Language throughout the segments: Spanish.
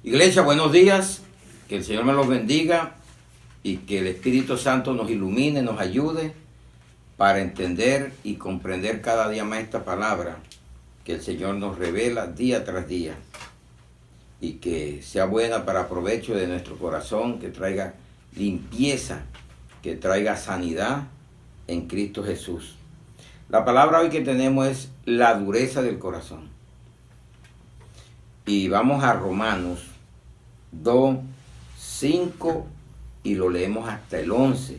Iglesia, buenos días, que el Señor me los bendiga y que el Espíritu Santo nos ilumine, nos ayude para entender y comprender cada día más esta palabra que el Señor nos revela día tras día y que sea buena para provecho de nuestro corazón, que traiga limpieza, que traiga sanidad en Cristo Jesús. La palabra hoy que tenemos es la dureza del corazón. Y vamos a Romanos 2, 5 y lo leemos hasta el 11.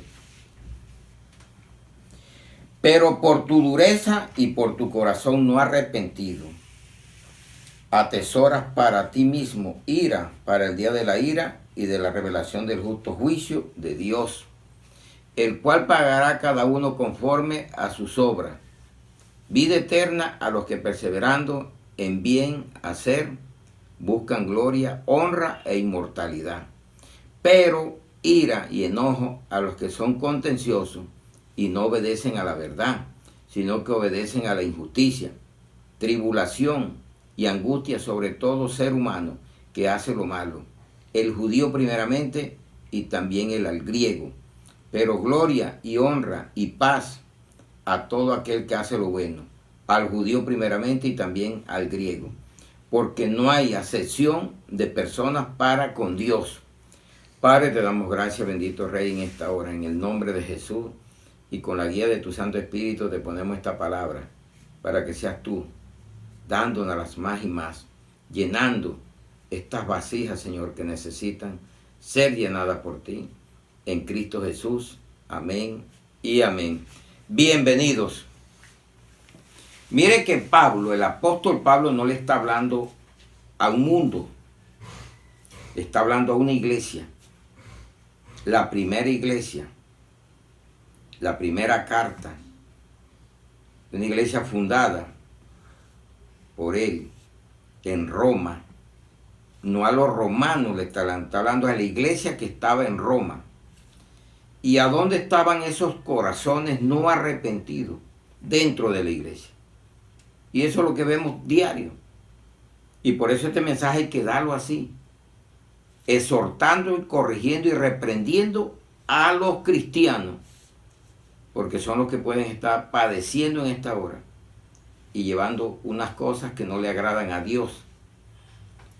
Pero por tu dureza y por tu corazón no arrepentido, atesoras para ti mismo ira para el día de la ira y de la revelación del justo juicio de Dios, el cual pagará a cada uno conforme a sus obras. Vida eterna a los que perseverando en bien hacer buscan gloria, honra e inmortalidad. Pero ira y enojo a los que son contenciosos y no obedecen a la verdad, sino que obedecen a la injusticia. Tribulación y angustia sobre todo ser humano que hace lo malo, el judío primeramente y también el griego. Pero gloria y honra y paz a todo aquel que hace lo bueno, al judío primeramente y también al griego. Porque no hay acepción de personas para con Dios. Padre, te damos gracias, bendito Rey, en esta hora, en el nombre de Jesús, y con la guía de tu Santo Espíritu te ponemos esta palabra, para que seas tú, dándonos más y más, llenando estas vasijas, Señor, que necesitan ser llenadas por ti, en Cristo Jesús. Amén y amén. Bienvenidos. Mire que Pablo, el apóstol Pablo, no le está hablando a un mundo, le está hablando a una iglesia, la primera iglesia, la primera carta, una iglesia fundada por él en Roma. No a los romanos le está hablando a la iglesia que estaba en Roma. ¿Y a dónde estaban esos corazones no arrepentidos? Dentro de la iglesia. Y eso es lo que vemos diario. Y por eso este mensaje hay que darlo así. Exhortando y corrigiendo y reprendiendo a los cristianos. Porque son los que pueden estar padeciendo en esta hora. Y llevando unas cosas que no le agradan a Dios.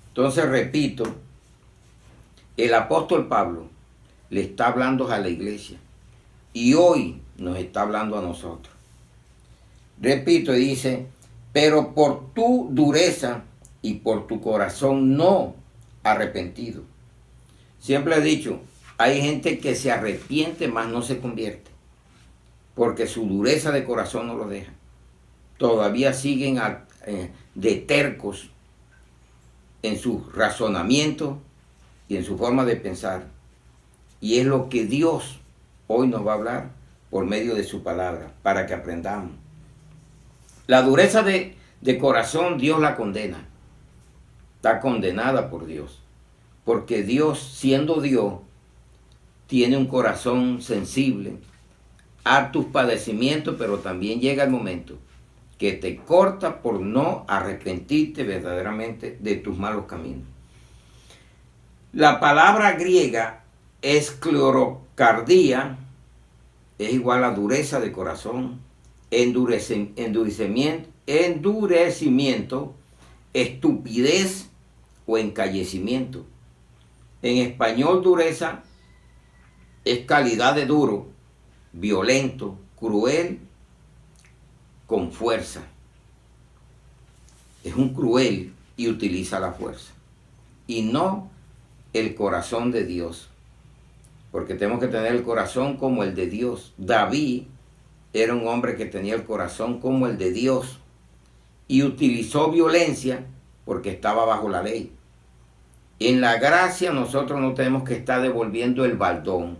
Entonces repito, el apóstol Pablo le está hablando a la iglesia. Y hoy nos está hablando a nosotros. Repito, dice: pero por tu dureza y por tu corazón no arrepentido. Siempre he dicho, hay gente que se arrepiente mas no se convierte, porque su dureza de corazón no lo deja. Todavía siguen de tercos en su razonamiento y en su forma de pensar. Y es lo que Dios hoy nos va a hablar por medio de su palabra, para que aprendamos. La dureza de corazón Dios la condena. Está condenada por Dios. Porque Dios, siendo Dios, tiene un corazón sensible a tus padecimientos, pero también llega el momento que te corta por no arrepentirte verdaderamente de tus malos caminos. La palabra griega esclerocardía es igual a dureza de corazón, endurecimiento, estupidez o encallecimiento. En español, dureza es calidad de duro, violento, cruel, con fuerza. Es un cruel y utiliza la fuerza. Y no el corazón de Dios. Porque tenemos que tener el corazón como el de Dios. David era un hombre que tenía el corazón como el de Dios. Y utilizó violencia porque estaba bajo la ley. En la gracia nosotros no tenemos que estar devolviendo el baldón.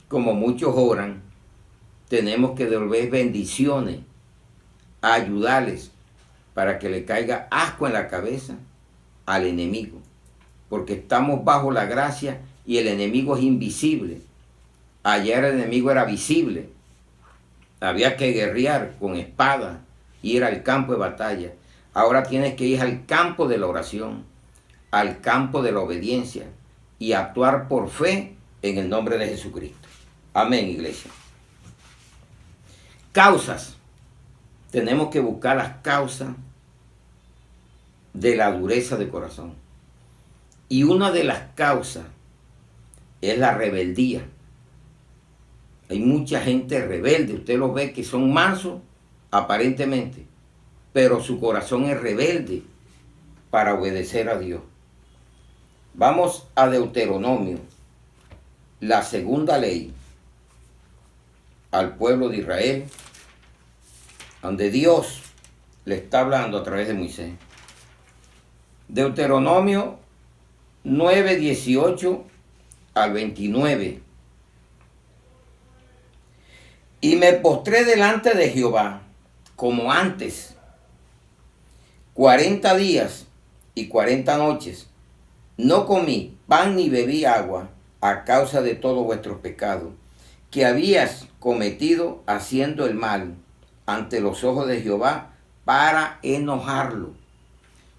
Como muchos oran, tenemos que devolver bendiciones, a ayudarles para que le caiga asco en la cabeza al enemigo. Porque estamos bajo la gracia y el enemigo es invisible. Ayer el enemigo era visible. Había que guerrear con espada, ir al campo de batalla. Ahora tienes que ir al campo de la oración, al campo de la obediencia y actuar por fe en el nombre de Jesucristo. Amén, iglesia. Causas. Tenemos que buscar las causas de la dureza de corazón. Y una de las causas es la rebeldía. Hay mucha gente rebelde. Usted los ve que son mansos aparentemente, pero su corazón es rebelde para obedecer a Dios. Vamos a Deuteronomio, la segunda ley al pueblo de Israel, donde Dios le está hablando a través de Moisés. Deuteronomio 9, 18 al 29. Y me postré delante de Jehová, como antes, 40 días y 40 noches. No comí pan ni bebí agua a causa de todos vuestros pecados, que habías cometido haciendo el mal ante los ojos de Jehová para enojarlo.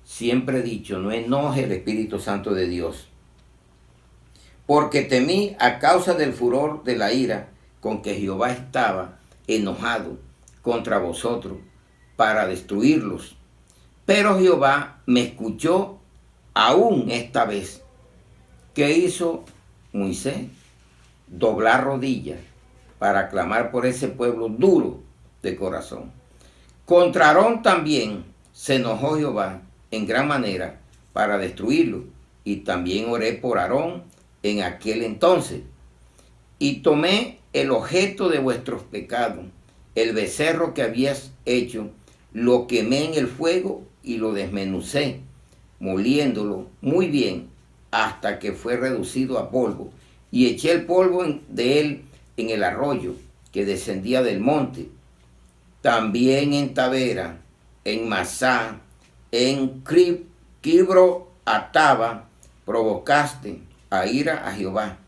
Siempre he dicho, no enoje el Espíritu Santo de Dios. Porque temí a causa del furor de la ira con que Jehová estaba enojado contra vosotros para destruirlos. Pero Jehová me escuchó aún esta vez. ¿Qué hizo Moisés? Doblar rodillas para clamar por ese pueblo duro de corazón. Contra Aarón también se enojó Jehová en gran manera para destruirlo. Y también oré por Aarón en aquel entonces. Y tomé el objeto de vuestros pecados, el becerro que habías hecho, lo quemé en el fuego y lo desmenucé, moliéndolo muy bien hasta que fue reducido a polvo. Y eché el polvo de él en el arroyo que descendía del monte. También en Tabera, en Masá, en Kibro Ataba, provocaste a ira a Jehová.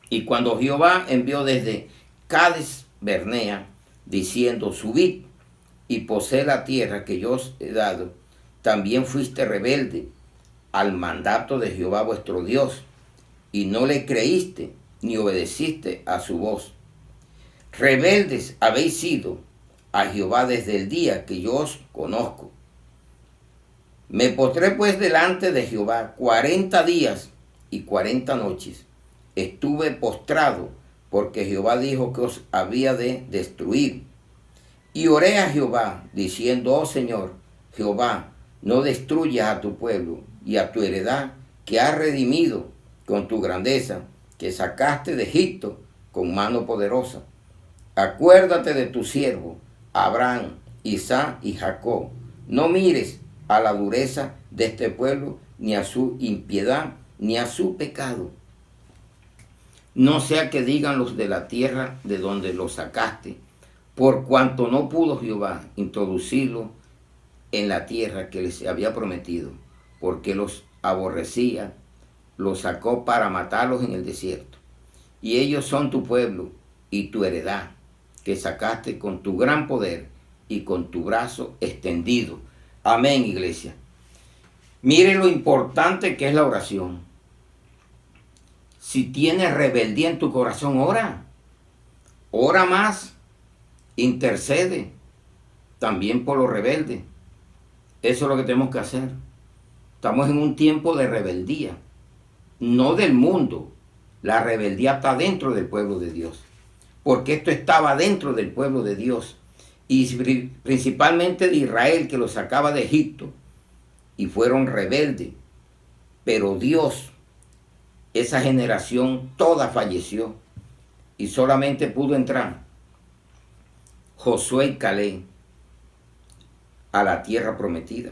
Y cuando Jehová envió desde Cades Bernea, diciendo, subid y poseed la tierra que yo os he dado, también fuiste rebelde al mandato de Jehová vuestro Dios, y no le creíste ni obedeciste a su voz. Rebeldes habéis sido a Jehová desde el día que yo os conozco. Me postré pues delante de Jehová 40 días y 40 noches. Estuve postrado porque Jehová dijo que os había de destruir. Y oré a Jehová diciendo, oh Señor, Jehová, no destruyas a tu pueblo y a tu heredad que has redimido con tu grandeza, que sacaste de Egipto con mano poderosa. Acuérdate de tu siervo, Abraham, Isaac y Jacob. No mires a la dureza de este pueblo, ni a su impiedad, ni a su pecado. No sea que digan los de la tierra de donde los sacaste, por cuanto no pudo Jehová introducirlos en la tierra que les había prometido, porque los aborrecía, los sacó para matarlos en el desierto. Y ellos son tu pueblo y tu heredad, que sacaste con tu gran poder y con tu brazo extendido. Amén, iglesia. Mire lo importante que es la oración. Si tienes rebeldía en tu corazón, ora. Ora más. Intercede también por los rebeldes. Eso es lo que tenemos que hacer. Estamos en un tiempo de rebeldía, no del mundo. La rebeldía está dentro del pueblo de Dios, porque esto estaba dentro del pueblo de Dios, y principalmente de Israel, que los sacaba de Egipto, y fueron rebeldes. Pero Dios, esa generación toda falleció, y solamente pudo entrar Josué y Caleb a la tierra prometida,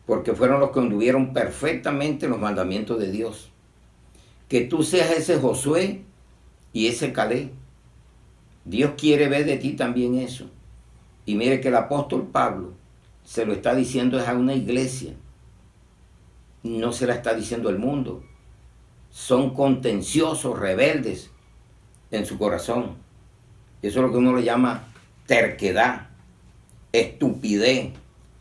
porque fueron los que anduvieron perfectamente los mandamientos de Dios. Que tú seas ese Josué y ese Caleb. Dios quiere ver de ti también eso. Y mire que el apóstol Pablo se lo está diciendo a una iglesia, no se la está diciendo al mundo. Son contenciosos, rebeldes en su corazón. Eso es lo que uno le llama terquedad, estupidez,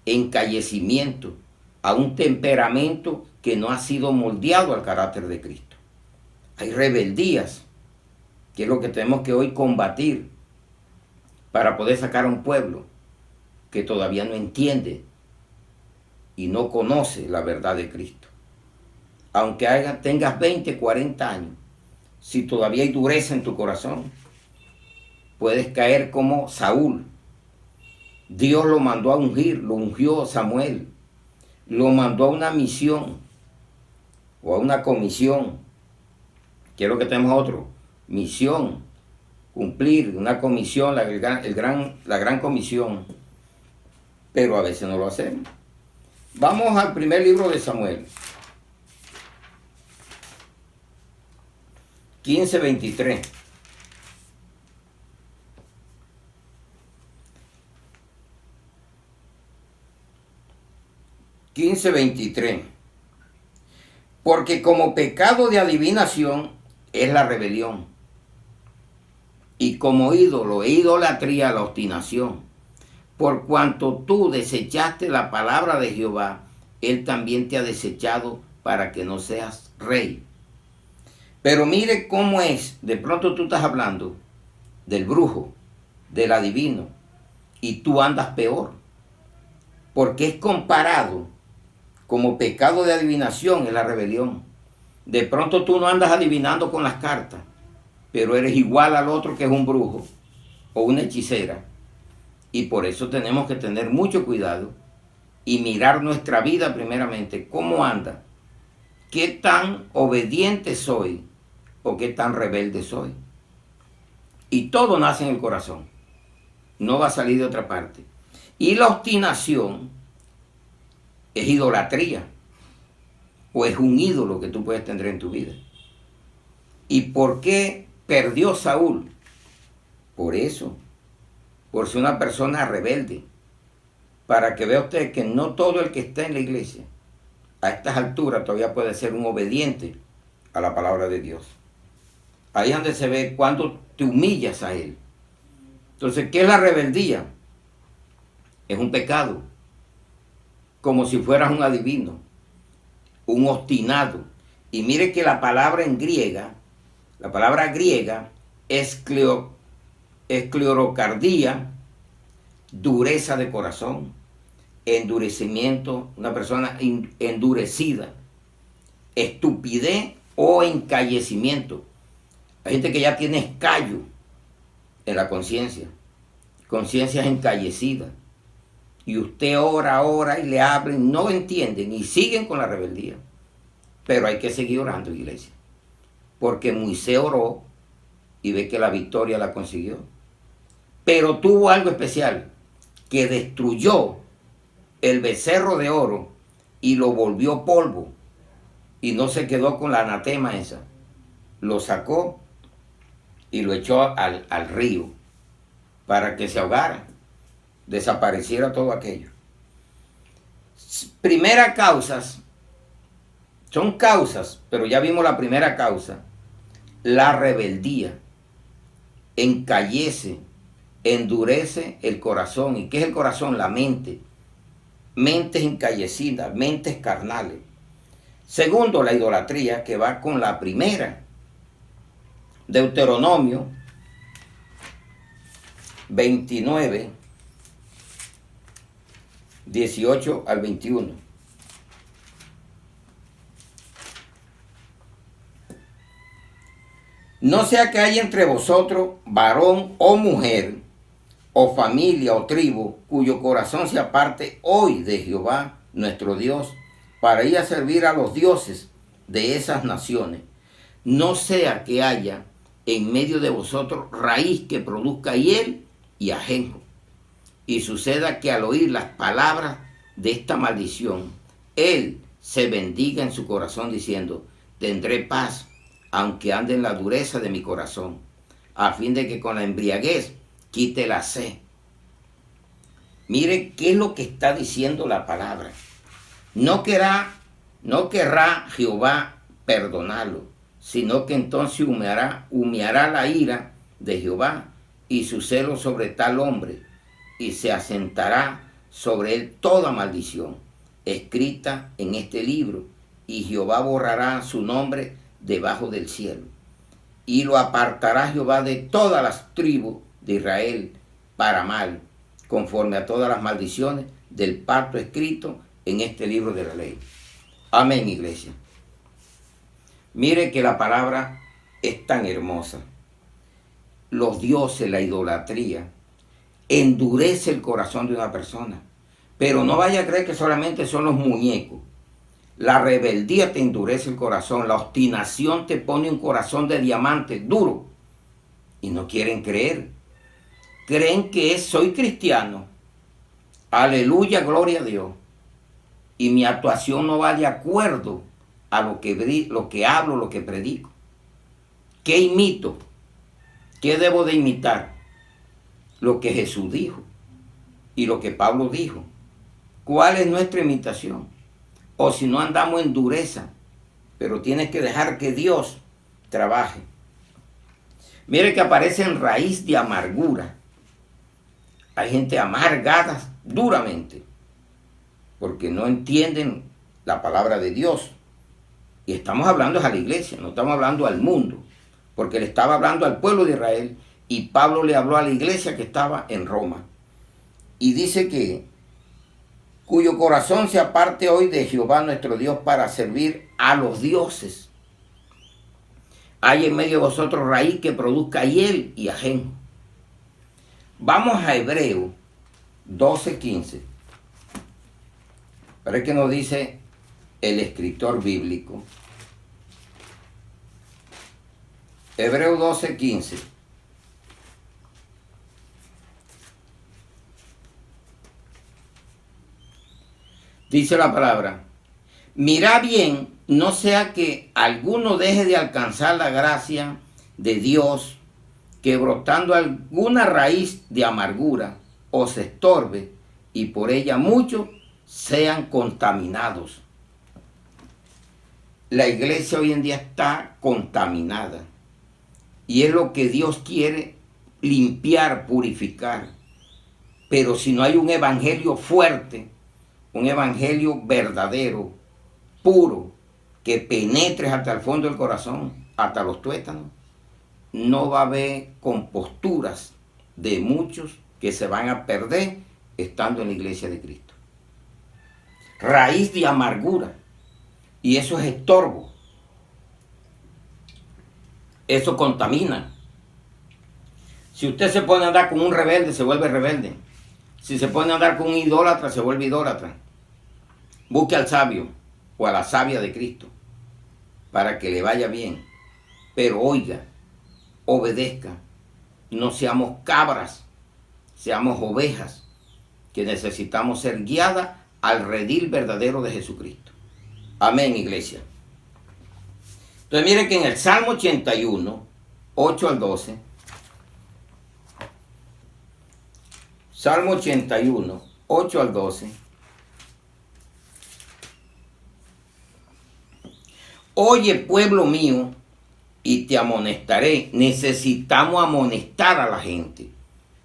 encallecimiento. a un temperamento que no ha sido moldeado al carácter de Cristo. Hay rebeldías, que es lo que tenemos que hoy combatir para poder sacar a un pueblo que todavía no entiende y no conoce la verdad de Cristo. Aunque tengas 20, 40 años, si todavía hay dureza en tu corazón, puedes caer como Saúl. Dios lo mandó a ungir, lo ungió Samuel, lo mandó a una misión o a una comisión. Quiero que tenemos otro, misión, cumplir una comisión, la gran comisión, pero a veces no lo hacemos. Vamos al primer libro de Samuel, 15:23. Porque como pecado de adivinación es la rebelión, y como ídolo e idolatría la obstinación. Por cuanto tú desechaste la palabra de Jehová, él también te ha desechado para que no seas rey. Pero mire cómo es, de pronto tú estás hablando del brujo, del adivino, y tú andas peor, porque es comparado como pecado de adivinación en la rebelión. De pronto tú no andas adivinando con las cartas, pero eres igual al otro que es un brujo o una hechicera. Y por eso tenemos que tener mucho cuidado y mirar nuestra vida primeramente, cómo anda, qué tan obediente soy o qué tan rebelde soy. Y todo nace en el corazón, no va a salir de otra parte. Y la obstinación es idolatría o es un ídolo que tú puedes tener en tu vida. ¿Y por qué perdió Saúl? Por eso, por ser una persona rebelde. Para que vea usted que no todo el que está en la iglesia a estas alturas todavía puede ser un obediente a la palabra de Dios. Ahí es donde se ve cuando te humillas a Él. Entonces, ¿qué es la rebeldía? Es un pecado, como si fueras un adivino, un obstinado. Y mire que la palabra en griega, la palabra griega es cleorocardía, dureza de corazón, endurecimiento, una persona endurecida, estupidez o encallecimiento. Hay gente que ya tiene escallo en la conciencia encallecida. Y usted ora y le hablen, no entienden y siguen con la rebeldía. Pero hay que seguir orando, iglesia. Porque Moisés oró y ve que la victoria la consiguió. Pero tuvo algo especial, que destruyó el becerro de oro y lo volvió polvo. Y no se quedó con la anatema esa. Lo sacó y lo echó al río para que se ahogara, desapareciera todo aquello. Primeras causas, son causas, pero ya vimos la primera causa, la rebeldía, encallece, endurece el corazón. ¿Y qué es el corazón? La mente. Mentes encallecidas, mentes carnales. Segundo, la idolatría, que va con la primera. Deuteronomio 29, 18 al 21. No sea que haya entre vosotros varón o mujer, o familia o tribu, cuyo corazón se aparte hoy de Jehová nuestro Dios, para ir a servir a los dioses de esas naciones. No sea que haya en medio de vosotros raíz que produzca hiel y ajenjo. Y suceda que al oír las palabras de esta maldición, él se bendiga en su corazón diciendo, tendré paz, aunque ande en la dureza de mi corazón, a fin de que con la embriaguez quite la sed. Mire qué es lo que está diciendo la palabra. No querrá Jehová perdonarlo, sino que entonces humeará la ira de Jehová y su celo sobre tal hombre, y se asentará sobre él toda maldición. escrita en este libro, y Jehová borrará su nombre debajo del cielo. Y lo apartará Jehová de todas las tribus de Israel para mal, conforme a todas las maldiciones del pacto escrito en este libro de la ley. Amén, iglesia. Mire que la palabra es tan hermosa. Los dioses, la idolatría, endurece el corazón de una persona. Pero no vaya a creer que solamente son los muñecos. La rebeldía te endurece el corazón. La obstinación te pone un corazón de diamante duro. Y no quieren creer. Creen que soy cristiano. Aleluya, gloria a Dios. Y mi actuación no va de acuerdo a lo que hablo, lo que predico. ¿Qué imito? ¿Qué debo de imitar? Lo que Jesús dijo y lo que Pablo dijo. ¿Cuál es nuestra imitación? O si no, andamos en dureza, pero tienes que dejar que Dios trabaje. Mire que aparece en raíz de amargura. Hay gente amargada duramente, porque no entienden la palabra de Dios. Y estamos hablando a la iglesia, no estamos hablando al mundo, porque le estaba hablando al pueblo de Israel y Pablo le habló a la iglesia que estaba en Roma. Y dice que cuyo corazón se aparte hoy de Jehová nuestro Dios para servir a los dioses. Hay en medio de vosotros raíz que produzca hiel y ajeno. Vamos a Hebreo 12:15. Pero es que nos dice el escritor bíblico. Hebreo 12:15. Dice la palabra: mirá bien, no sea que alguno deje de alcanzar la gracia de Dios, que brotando alguna raíz de amargura os estorbe, y por ella muchos sean contaminados. La iglesia hoy en día está contaminada, y es lo que Dios quiere limpiar, purificar. Pero si no hay un evangelio fuerte, un evangelio verdadero, puro, que penetre hasta el fondo del corazón, hasta los tuétanos, no va a haber composturas de muchos que se van a perder estando en la iglesia de Cristo. Raíz de amargura, y eso es estorbo, eso contamina. Si usted se pone a andar con un rebelde, se vuelve rebelde. Si se pone a andar con un idólatra, se vuelve idólatra. Busque al sabio o a la sabia de Cristo para que le vaya bien. Pero oiga, obedezca. No seamos cabras, seamos ovejas, que necesitamos ser guiadas al redil verdadero de Jesucristo. Amén, iglesia. Entonces miren que en el Salmo 81, 8 al 12, Salmo 81, 8 al 12. Oye, pueblo mío, y te amonestaré. Necesitamos amonestar a la gente.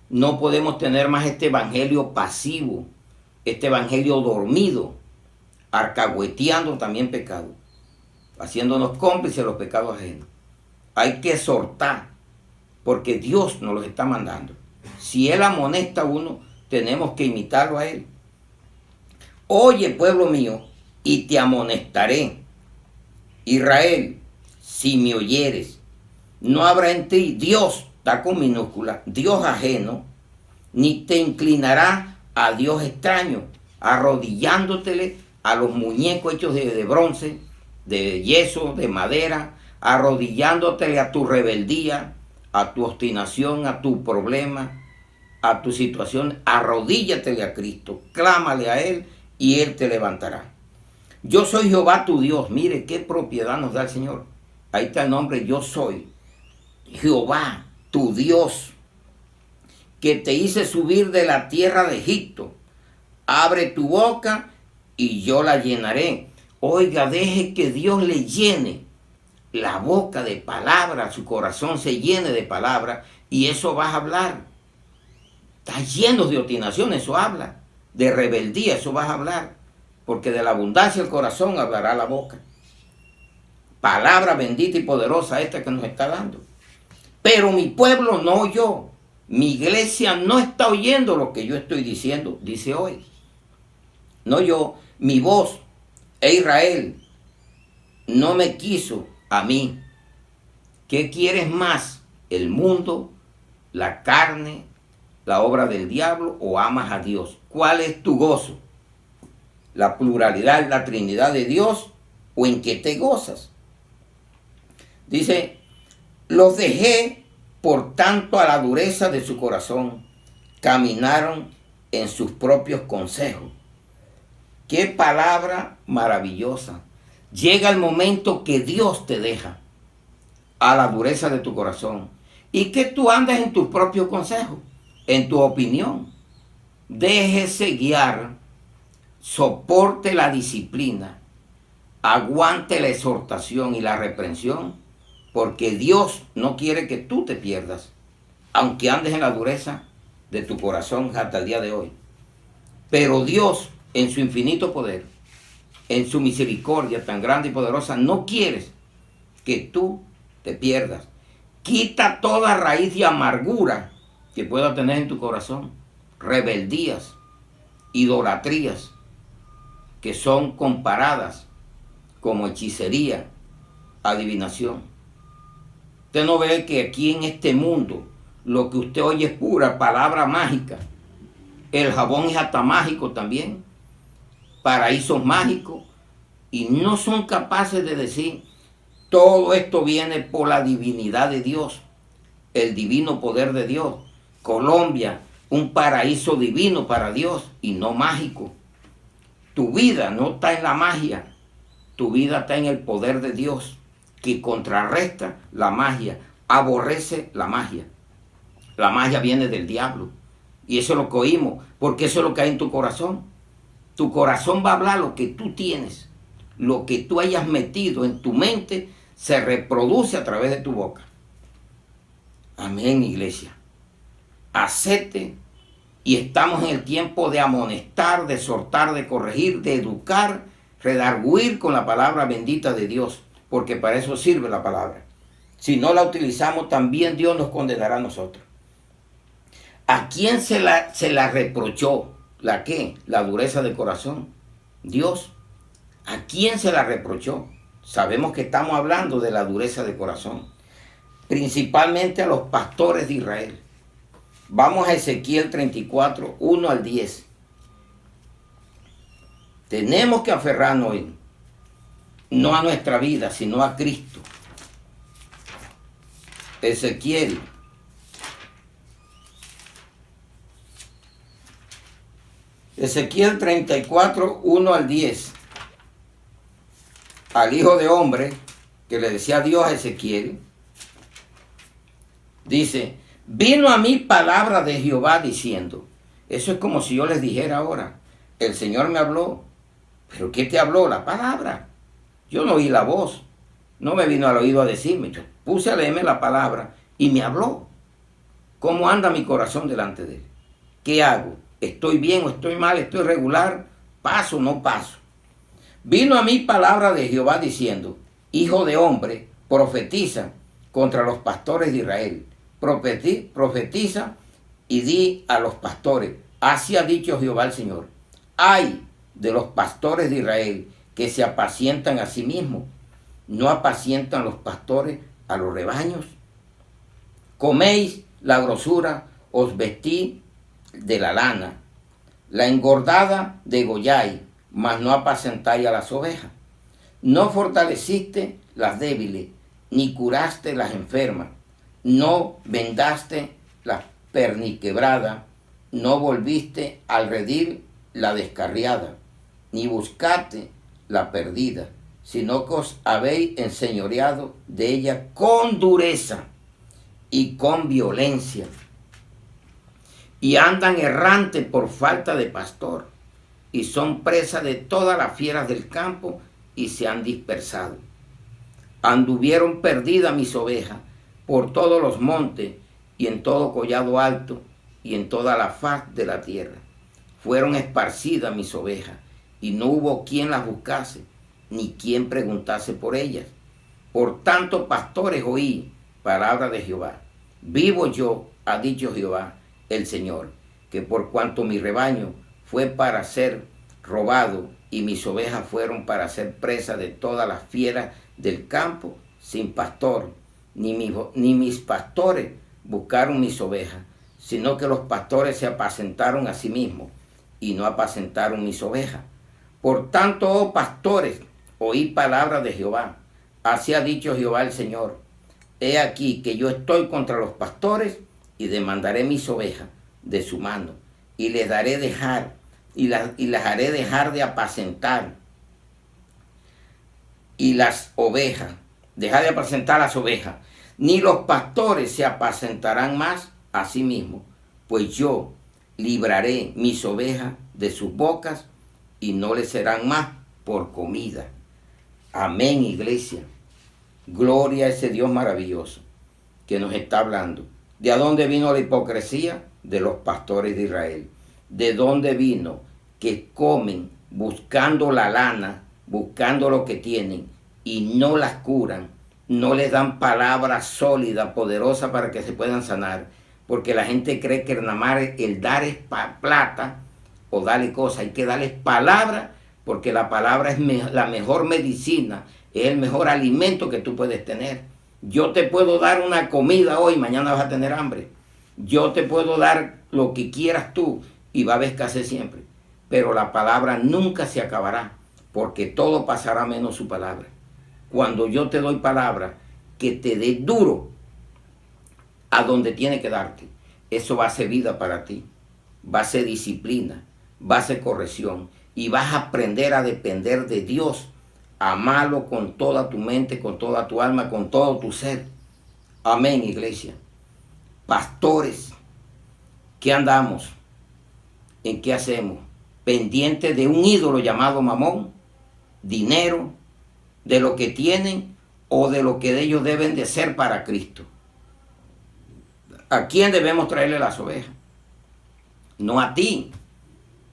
No podemos tener más este evangelio pasivo, este evangelio dormido, alcahueteando también pecado, haciéndonos cómplices de los pecados ajenos. Hay que exhortar, porque Dios nos los está mandando. Si Él amonesta a uno, tenemos que imitarlo a Él. Oye, pueblo mío, y te amonestaré. Israel, si me oyeres, no habrá en ti Dios, está con minúscula, Dios ajeno, ni te inclinarás a Dios extraño, arrodillándotele a los muñecos hechos de bronce, de yeso, de madera, arrodillándotele a tu rebeldía, a tu obstinación, a tu problema, a tu situación. Arrodíllatele a Cristo, clámale a Él y Él te levantará. Yo soy Jehová tu Dios. Mire qué propiedad nos da el Señor. Ahí está el nombre, yo soy Jehová tu Dios, que te hice subir de la tierra de Egipto. Abre tu boca y yo la llenaré. Oiga, deje que Dios le llene la boca de palabras, su corazón se llene de palabras, y eso vas a hablar. Está lleno de obstinación, eso habla. De rebeldía, eso vas a hablar. porque de la abundancia del corazón hablará la boca. Palabra bendita y poderosa esta que nos está dando. Pero mi pueblo no oyó. Mi iglesia no está oyendo lo que yo estoy diciendo, dice hoy. No yo, mi voz, Israel, no me quiso a mí. ¿Qué quieres más? ¿El mundo, la carne, la obra del diablo o amas a Dios? ¿Cuál es tu gozo? ¿La pluralidad, la Trinidad de Dios o en qué te gozas? Dice, los dejé por tanto a la dureza de su corazón, caminaron en sus propios consejos. Qué palabra maravillosa. Llega el momento que Dios te deja a la dureza de tu corazón y que tú andas en tus propios consejos, en tu opinión. Déjese guiar, soporte la disciplina, aguante la exhortación y la reprensión, porque Dios no quiere que tú te pierdas, aunque andes en la dureza de tu corazón hasta el día de hoy. Pero Dios, en su infinito poder, en su misericordia tan grande y poderosa, no quiere que tú te pierdas. Quita toda raíz de amargura que pueda tener en tu corazón, rebeldías, idolatrías, que son comparadas como hechicería, adivinación. Usted no ve que aquí en este mundo lo que usted oye es pura palabra mágica. El jabón es hasta mágico también, paraísos mágicos, y no son capaces de decir, todo esto viene por la divinidad de Dios, el divino poder de Dios. Colombia, un paraíso divino para Dios y no mágico. Tu vida no está en la magia, tu vida está en el poder de Dios, que contrarresta la magia, aborrece la magia. La magia viene del diablo. Y eso es lo que oímos, porque eso es lo que hay en tu corazón. Tu corazón va a hablar lo que tú tienes. Lo que tú hayas metido en tu mente se reproduce a través de tu boca. Amén, iglesia. Acepte, y estamos en el tiempo de amonestar, de exhortar, de corregir, de educar, redarguir con la palabra bendita de Dios, porque para eso sirve la palabra. Si no la utilizamos, también Dios nos condenará a nosotros. ¿A quién se la reprochó? ¿La qué? La dureza del corazón. Dios. ¿A quién se la reprochó? Sabemos que estamos hablando de la dureza de corazón. Principalmente a los pastores de Israel. Vamos a Ezequiel 34, 1 al 10. Tenemos que aferrarnos hoy, no a nuestra vida, sino a Cristo. Ezequiel. Ezequiel 34, 1 al 10. Al hijo de hombre, que le decía Dios a Ezequiel, dice, vino a mí palabra de Jehová diciendo, eso es como si yo les dijera ahora, el Señor me habló, pero ¿qué te habló? La palabra. Yo no oí la voz, no me vino al oído a decirme, yo puse a leerme la palabra y me habló. ¿Cómo anda mi corazón delante de él? ¿Qué hago? ¿Estoy bien o estoy mal? ¿Estoy regular? ¿Paso o no paso? Vino a mí palabra de Jehová diciendo, hijo de hombre, profetiza contra los pastores de Israel. Profetiza y di a los pastores, así ha dicho Jehová el Señor, ay de los pastores de Israel que se apacientan a sí mismos, no apacientan los pastores a los rebaños. Coméis la grosura, os vestí de la lana, la engordada degolláis, mas no apacentáis a las ovejas. No fortaleciste las débiles, ni curaste las enfermas, no vendaste las perniquebradas, no volviste al redil la descarriada, ni buscaste la perdida, sino que os habéis enseñoreado de ella con dureza y con violencia, y andan errantes por falta de pastor, y son presa de todas las fieras del campo, y se han dispersado. Anduvieron perdidas mis ovejas por todos los montes, y en todo collado alto, y en toda la faz de la tierra. Fueron esparcidas mis ovejas, y no hubo quien las buscase, ni quien preguntase por ellas. Por tanto, pastores, oí palabra de Jehová. Vivo yo, ha dicho Jehová, el Señor, que por cuanto mi rebaño fue para ser robado y mis ovejas fueron para ser presa de todas las fieras del campo, sin pastor, ni mis pastores buscaron mis ovejas, sino que los pastores se apacentaron a sí mismos y no apacentaron mis ovejas. Por tanto, oh pastores, oí palabra de Jehová. Así ha dicho Jehová el Señor. He aquí que yo estoy contra los pastores y demandaré mis ovejas de su mano y les daré dejar y las haré dejar de apacentar. Y las ovejas, dejar de apacentar las ovejas, ni los pastores se apacentarán más a sí mismos, pues yo libraré mis ovejas de sus bocas y no les serán más por comida. Amén, iglesia. Gloria a ese Dios maravilloso que nos está hablando. ¿De dónde vino la hipocresía? De los pastores de Israel. ¿De dónde vino? Que comen buscando la lana, buscando lo que tienen y no las curan, no les dan palabra sólida, poderosa para que se puedan sanar, porque la gente cree que el dar es plata o darle cosas, hay que darles palabra, porque la palabra es la mejor medicina, es el mejor alimento que tú puedes tener. Yo te puedo dar una comida hoy, mañana vas a tener hambre. Yo te puedo dar lo que quieras tú y va a haber escasez siempre. Pero la palabra nunca se acabará, porque todo pasará menos su palabra. Cuando yo te doy palabra, que te dé duro a donde tiene que darte, eso va a ser vida para ti, va a ser disciplina, va a ser corrección y vas a aprender a depender de Dios, amarlo con toda tu mente, con toda tu alma, con todo tu ser. Amén, iglesia. Pastores, ¿qué andamos? ¿En qué hacemos? Pendientes de un ídolo llamado mamón, dinero, de lo que tienen o de lo que ellos deben de ser para Cristo. ¿A quién debemos traerle las ovejas? No a ti.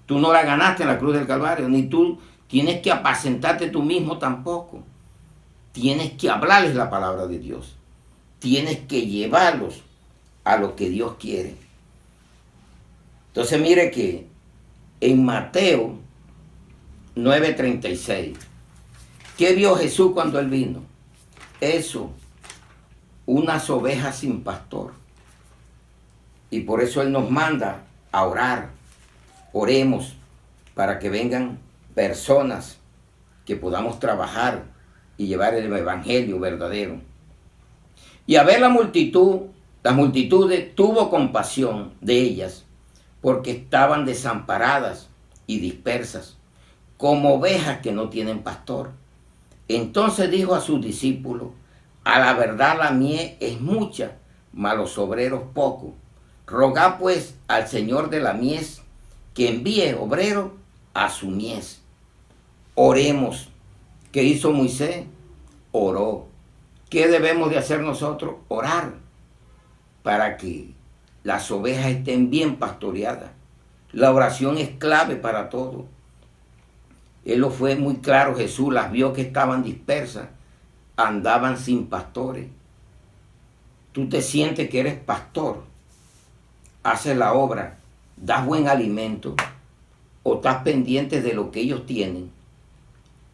Tú no la ganaste en la cruz del Calvario, ni tú tienes que apacentarte tú mismo tampoco. Tienes que hablarles la palabra de Dios. Tienes que llevarlos a lo que Dios quiere. Entonces mire que en Mateo 9:36, ¿qué vio Jesús cuando él vino? Eso, unas ovejas sin pastor. Y por eso él nos manda a orar. Oremos para que vengan personas que podamos trabajar y llevar el evangelio verdadero. Y a ver las multitudes tuvo compasión de ellas, porque estaban desamparadas y dispersas, como ovejas que no tienen pastor. Entonces dijo a sus discípulos: a la verdad la mies es mucha, mas los obreros pocos. Rogad pues al Señor de la mies que envíe obreros a su mies. Oremos. ¿Qué hizo Moisés? Oró. ¿Qué debemos de hacer nosotros? Orar para que las ovejas estén bien pastoreadas. La oración es clave para todo. Él lo fue muy claro, Jesús las vio que estaban dispersas, andaban sin pastores. Tú te sientes que eres pastor, haces la obra, das buen alimento, o estás pendiente de lo que ellos tienen,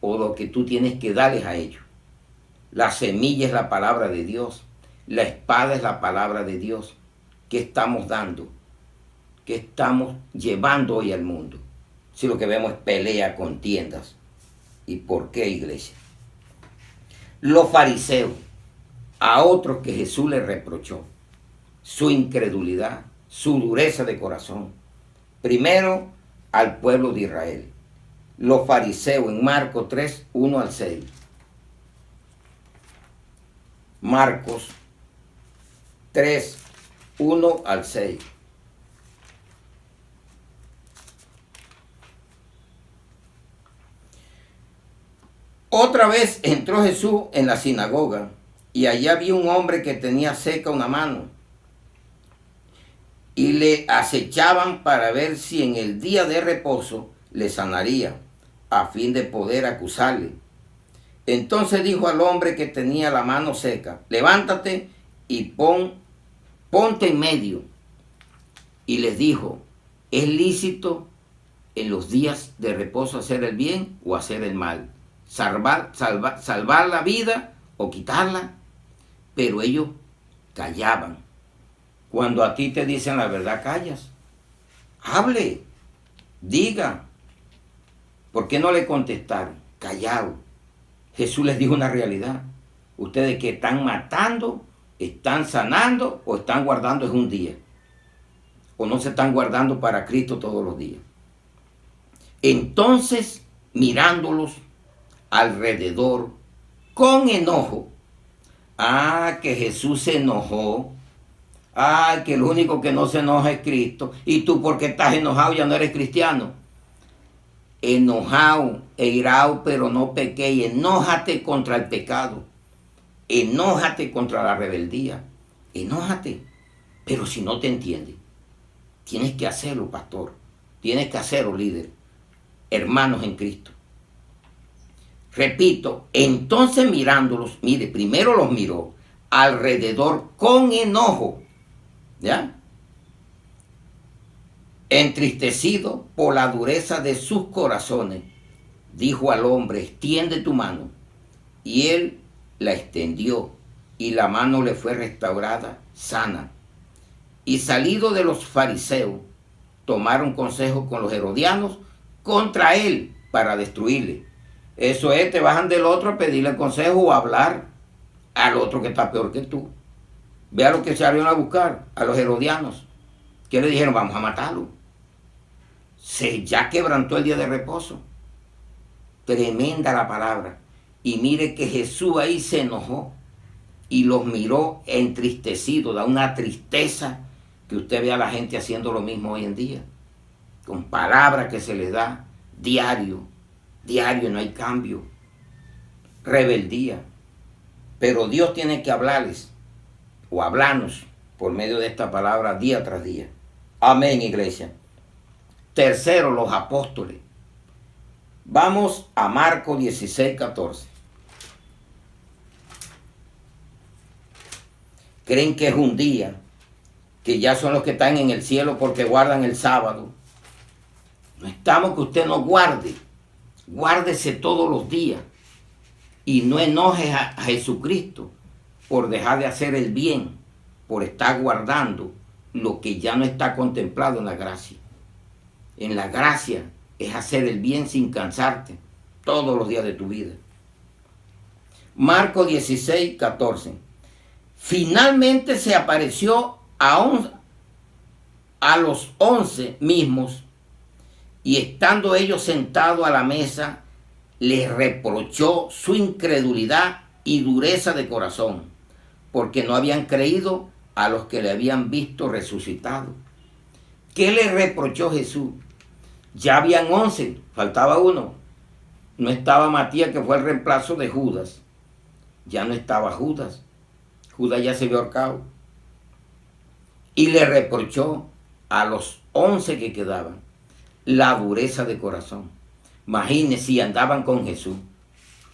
o lo que tú tienes que darles a ellos. La semilla es la palabra de Dios, la espada es la palabra de Dios. ¿Qué estamos dando? ¿Qué estamos llevando hoy al mundo? Si lo que vemos es pelea, contiendas. ¿Y por qué, iglesia? Los fariseos, a otros que Jesús les reprochó, su incredulidad, su dureza de corazón. Primero, al pueblo de Israel. Los fariseos en Marcos 3, 1 al 6. Marcos 3, 1 al 6. Otra vez entró Jesús en la sinagoga y allá había un hombre que tenía seca una mano y le acechaban para ver si en el día de reposo le sanaría. a fin de poder acusarle. Entonces dijo al hombre que tenía la mano seca, levántate y ponte en medio. Y les dijo, ¿es lícito en los días de reposo hacer el bien o hacer el mal? Salvar la vida o quitarla. Pero ellos callaban. Cuando a ti te dicen la verdad, callas. Hable, diga. ¿Por qué no le contestaron? Callado. Jesús les dijo una realidad. Ustedes que están matando, están sanando o están guardando es un día. O no se están guardando para Cristo todos los días. Entonces, mirándolos alrededor con enojo. Que Jesús se enojó. Que el único que no se enoja es Cristo. Y tú porque estás enojado ya no eres cristiano. Enojado e irado, pero no pequéis. Enójate contra el pecado. Enójate contra la rebeldía. Enójate. Pero si no te entiende, tienes que hacerlo, pastor. Tienes que hacerlo, líder. Hermanos en Cristo. Repito, entonces mirándolos, mire, primero los miró alrededor con enojo, ¿ya? Entristecido por la dureza de sus corazones, dijo al hombre, extiende tu mano. Y él la extendió, y la mano le fue restaurada, sana. Y salido de los fariseos, tomaron consejo con los herodianos contra él para destruirle. Eso es, te bajan del otro a pedirle consejo o a hablar al otro que está peor que tú. Vea lo que se salieron a buscar, a los herodianos. ¿Qué le dijeron? Vamos a matarlo. Se ya quebrantó el día de reposo. Tremenda la palabra. Y mire que Jesús ahí se enojó y los miró entristecido. Da una tristeza que usted ve a la gente haciendo lo mismo hoy en día. Con palabras que se les da diario, no hay cambio. Rebeldía. Pero Dios tiene que hablarles o hablarnos por medio de esta palabra día tras día. Amén, iglesia. Tercero, los apóstoles. Vamos a Marcos 16, 14. Creen que es un día, que ya son los que están en el cielo porque guardan el sábado. No estamos que usted no guarde. Guárdese todos los días. Y no enojes a Jesucristo por dejar de hacer el bien, por estar guardando lo que ya no está contemplado en la gracia. En la gracia es hacer el bien sin cansarte todos los días de tu vida. Marcos 16, 14. Finalmente se apareció a los 11 mismos y estando ellos sentados a la mesa, les reprochó su incredulidad y dureza de corazón, porque no habían creído a los que le habían visto resucitado. ¿Qué le reprochó Jesús? Ya habían 11, faltaba uno. No estaba Matías, que fue el reemplazo de Judas. Ya no estaba Judas. Judas ya se vio ahorcado. Y le reprochó a los 11 que quedaban la dureza de corazón. Imagínense si andaban con Jesús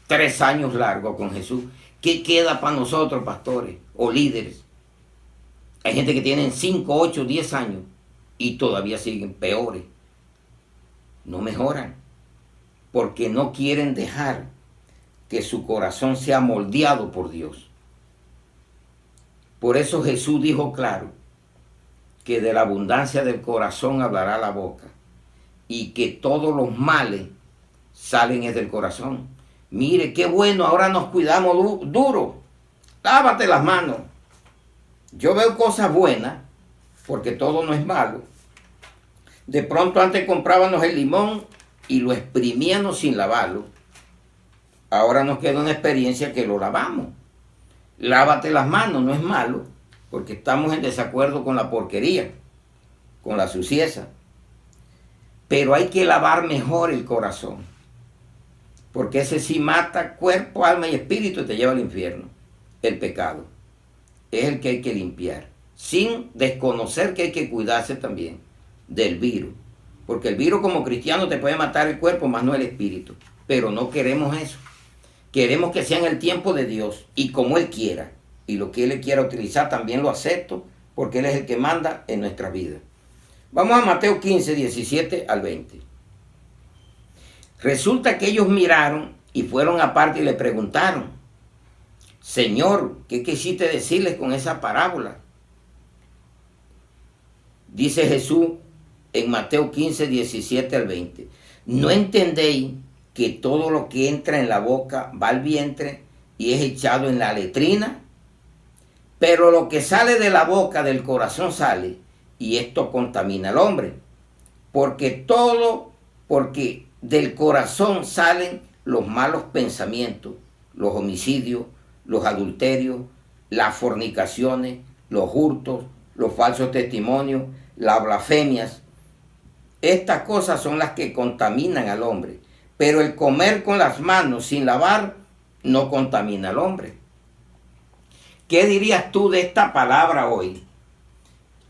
3 años largos con Jesús. ¿Qué queda para nosotros, pastores o líderes? Hay gente que tienen 5, 8, 10 años y todavía siguen peores. No mejoran porque no quieren dejar que su corazón sea moldeado por Dios. Por eso Jesús dijo claro que de la abundancia del corazón hablará la boca y que todos los males salen es del corazón. Mire, qué bueno, ahora nos cuidamos duro. Lávate las manos. Yo veo cosas buenas, porque todo no es malo. De pronto antes comprábamos el limón y lo exprimíamos sin lavarlo. Ahora nos queda una experiencia que lo lavamos. Lávate las manos, no es malo, porque estamos en desacuerdo con la porquería, con la suciedad. Pero hay que lavar mejor el corazón, porque ese sí mata cuerpo, alma y espíritu y te lleva al infierno. El pecado es el que hay que limpiar, sin desconocer que hay que cuidarse también del virus, Porque el virus como cristiano te puede matar el cuerpo, más no el espíritu. Pero no queremos eso. Queremos que sea en el tiempo de Dios y como Él quiera. Y lo que Él quiera utilizar también lo acepto, porque Él es el que manda en nuestra vida. Vamos a Mateo 15, 17 al 20. Resulta que ellos miraron y fueron aparte y le preguntaron: Señor, ¿qué quisiste decirles con esa parábola? Dice Jesús en Mateo 15, 17 al 20. ¿No entendéis que todo lo que entra en la boca va al vientre y es echado en la letrina? Pero lo que sale de la boca del corazón sale, y esto contamina al hombre. Porque del corazón salen los malos pensamientos, los homicidios, los adulterios, las fornicaciones, los hurtos, los falsos testimonios, las blasfemias. Estas cosas son las que contaminan al hombre. Pero el comer con las manos sin lavar no contamina al hombre. ¿Qué dirías tú de esta palabra hoy?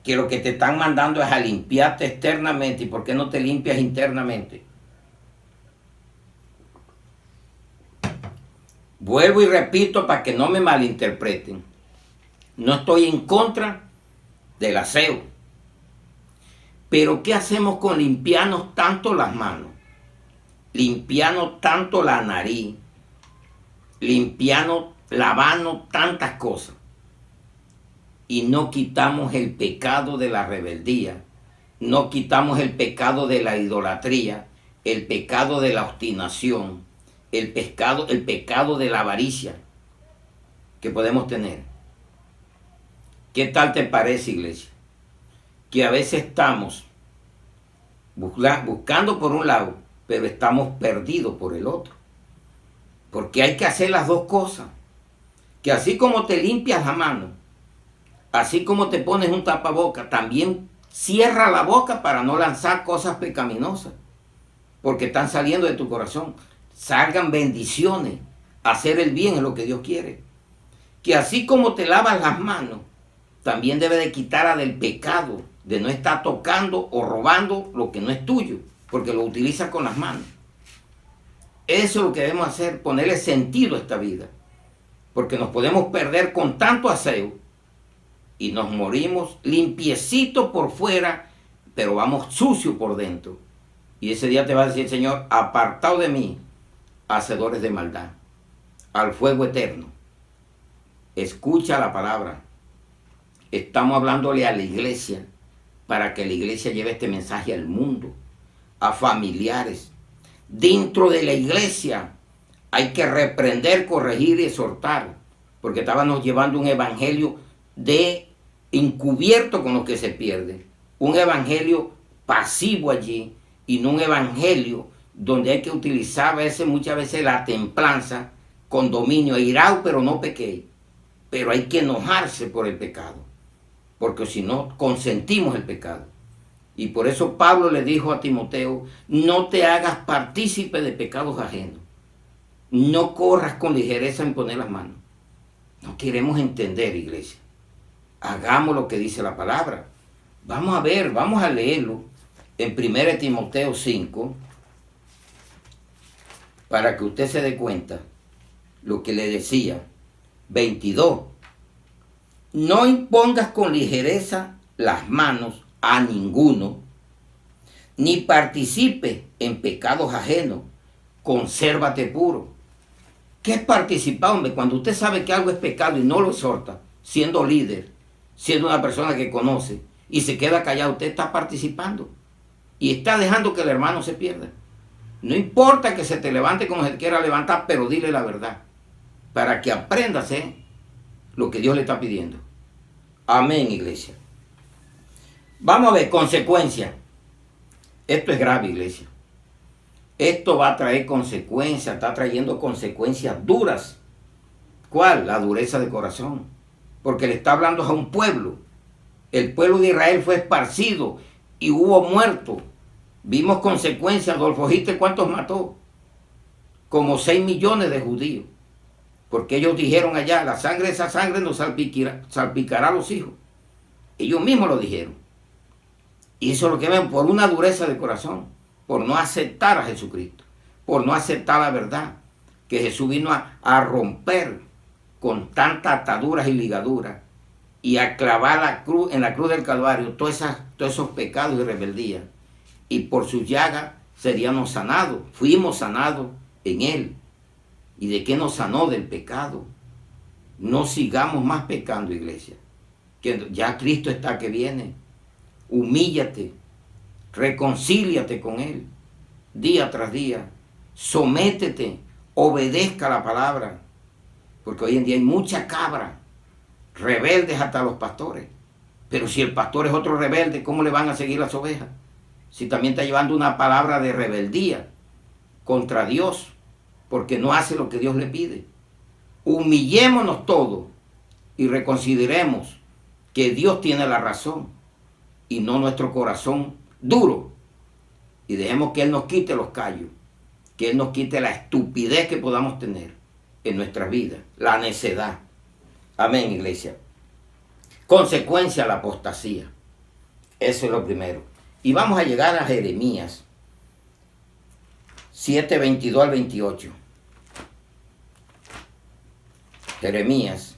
Que lo que te están mandando es a limpiarte externamente. ¿Y por qué no te limpias internamente? Vuelvo y repito para que no me malinterpreten. No estoy en contra del aseo. Pero ¿qué hacemos con limpiarnos tanto las manos? Limpiarnos tanto la nariz. Limpiarnos, lavarnos tantas cosas. Y no quitamos el pecado de la rebeldía. No quitamos el pecado de la idolatría. El pecado de la obstinación. El pecado de la avaricia que podemos tener. ¿Qué tal te parece, iglesia? Que a veces estamos buscando por un lado, pero estamos perdidos por el otro. Porque hay que hacer las dos cosas. Que así como te limpias la mano, así como te pones un tapaboca, también cierra la boca para no lanzar cosas pecaminosas. Porque están saliendo de tu corazón. Salgan bendiciones. Hacer el bien es lo que Dios quiere. Que así como te lavas las manos, también debe de quitar del pecado, de no estar tocando o robando lo que no es tuyo, porque lo utilizas con las manos. Eso es lo que debemos hacer, ponerle sentido a esta vida, porque nos podemos perder con tanto aseo y nos morimos limpiecitos por fuera, pero vamos sucios por dentro. Y ese día te va a decir el Señor: apartado de mí, hacedores de maldad, al fuego eterno. Escucha la palabra. Estamos hablándole a la iglesia para que la iglesia lleve este mensaje al mundo, a familiares. Dentro de la iglesia hay que reprender, corregir y exhortar, porque estábamos llevando un evangelio de encubierto con lo que se pierde. Un evangelio pasivo allí y no un evangelio donde hay que utilizar muchas veces la templanza con dominio, airado, pero no pequé. Pero hay que enojarse por el pecado, porque si no, consentimos el pecado. Y por eso Pablo le dijo a Timoteo: no te hagas partícipe de pecados ajenos. No corras con ligereza en poner las manos. No queremos entender, iglesia. Hagamos lo que dice la palabra. Vamos a ver, vamos a leerlo en 1 Timoteo 5, para que usted se dé cuenta lo que le decía. 22. No impongas con ligereza las manos a ninguno, ni participe en pecados ajenos. Consérvate puro. ¿Qué es participar, hombre? Cuando usted sabe que algo es pecado y no lo exhorta, siendo líder, siendo una persona que conoce, y se queda callado, usted está participando. Y está dejando que el hermano se pierda. No importa que se te levante como se quiera levantar, pero dile la verdad, para que aprendas lo que Dios le está pidiendo. Amén, iglesia. Vamos a ver, consecuencias. Esto es grave, iglesia. Esto va a traer consecuencias, está trayendo consecuencias duras. ¿Cuál? La dureza de corazón. Porque le está hablando a un pueblo. El pueblo de Israel fue esparcido y hubo muertos. Vimos consecuencias. Adolfo Hitler, ¿cuántos mató? Como 6 millones de judíos. Porque ellos dijeron allá: la sangre, esa sangre nos salpicará a los hijos. Ellos mismos lo dijeron. Y eso es lo que ven por una dureza de corazón, por no aceptar a Jesucristo, por no aceptar la verdad, que Jesús vino a romper con tantas ataduras y ligaduras y a clavar en la cruz del Calvario todos esos pecados y rebeldías. Y por su llaga seríamos sanados, fuimos sanados en Él. ¿Y de qué nos sanó? Del pecado. No sigamos más pecando, iglesia, que ya Cristo está que viene. Humíllate, reconcíliate con Él, día tras día, sométete, obedezca la palabra, porque hoy en día hay mucha cabra, rebeldes hasta los pastores. Pero si el pastor es otro rebelde, ¿cómo le van a seguir las ovejas? Si también está llevando una palabra de rebeldía contra Dios, porque no hace lo que Dios le pide. Humillémonos todos y reconsideremos que Dios tiene la razón y no nuestro corazón duro. Y dejemos que Él nos quite los callos, que Él nos quite la estupidez que podamos tener en nuestras vidas, la necedad. Amén, iglesia. Consecuencia, la apostasía. Eso es lo primero. Y vamos a llegar a Jeremías 7:22 al 28. Jeremías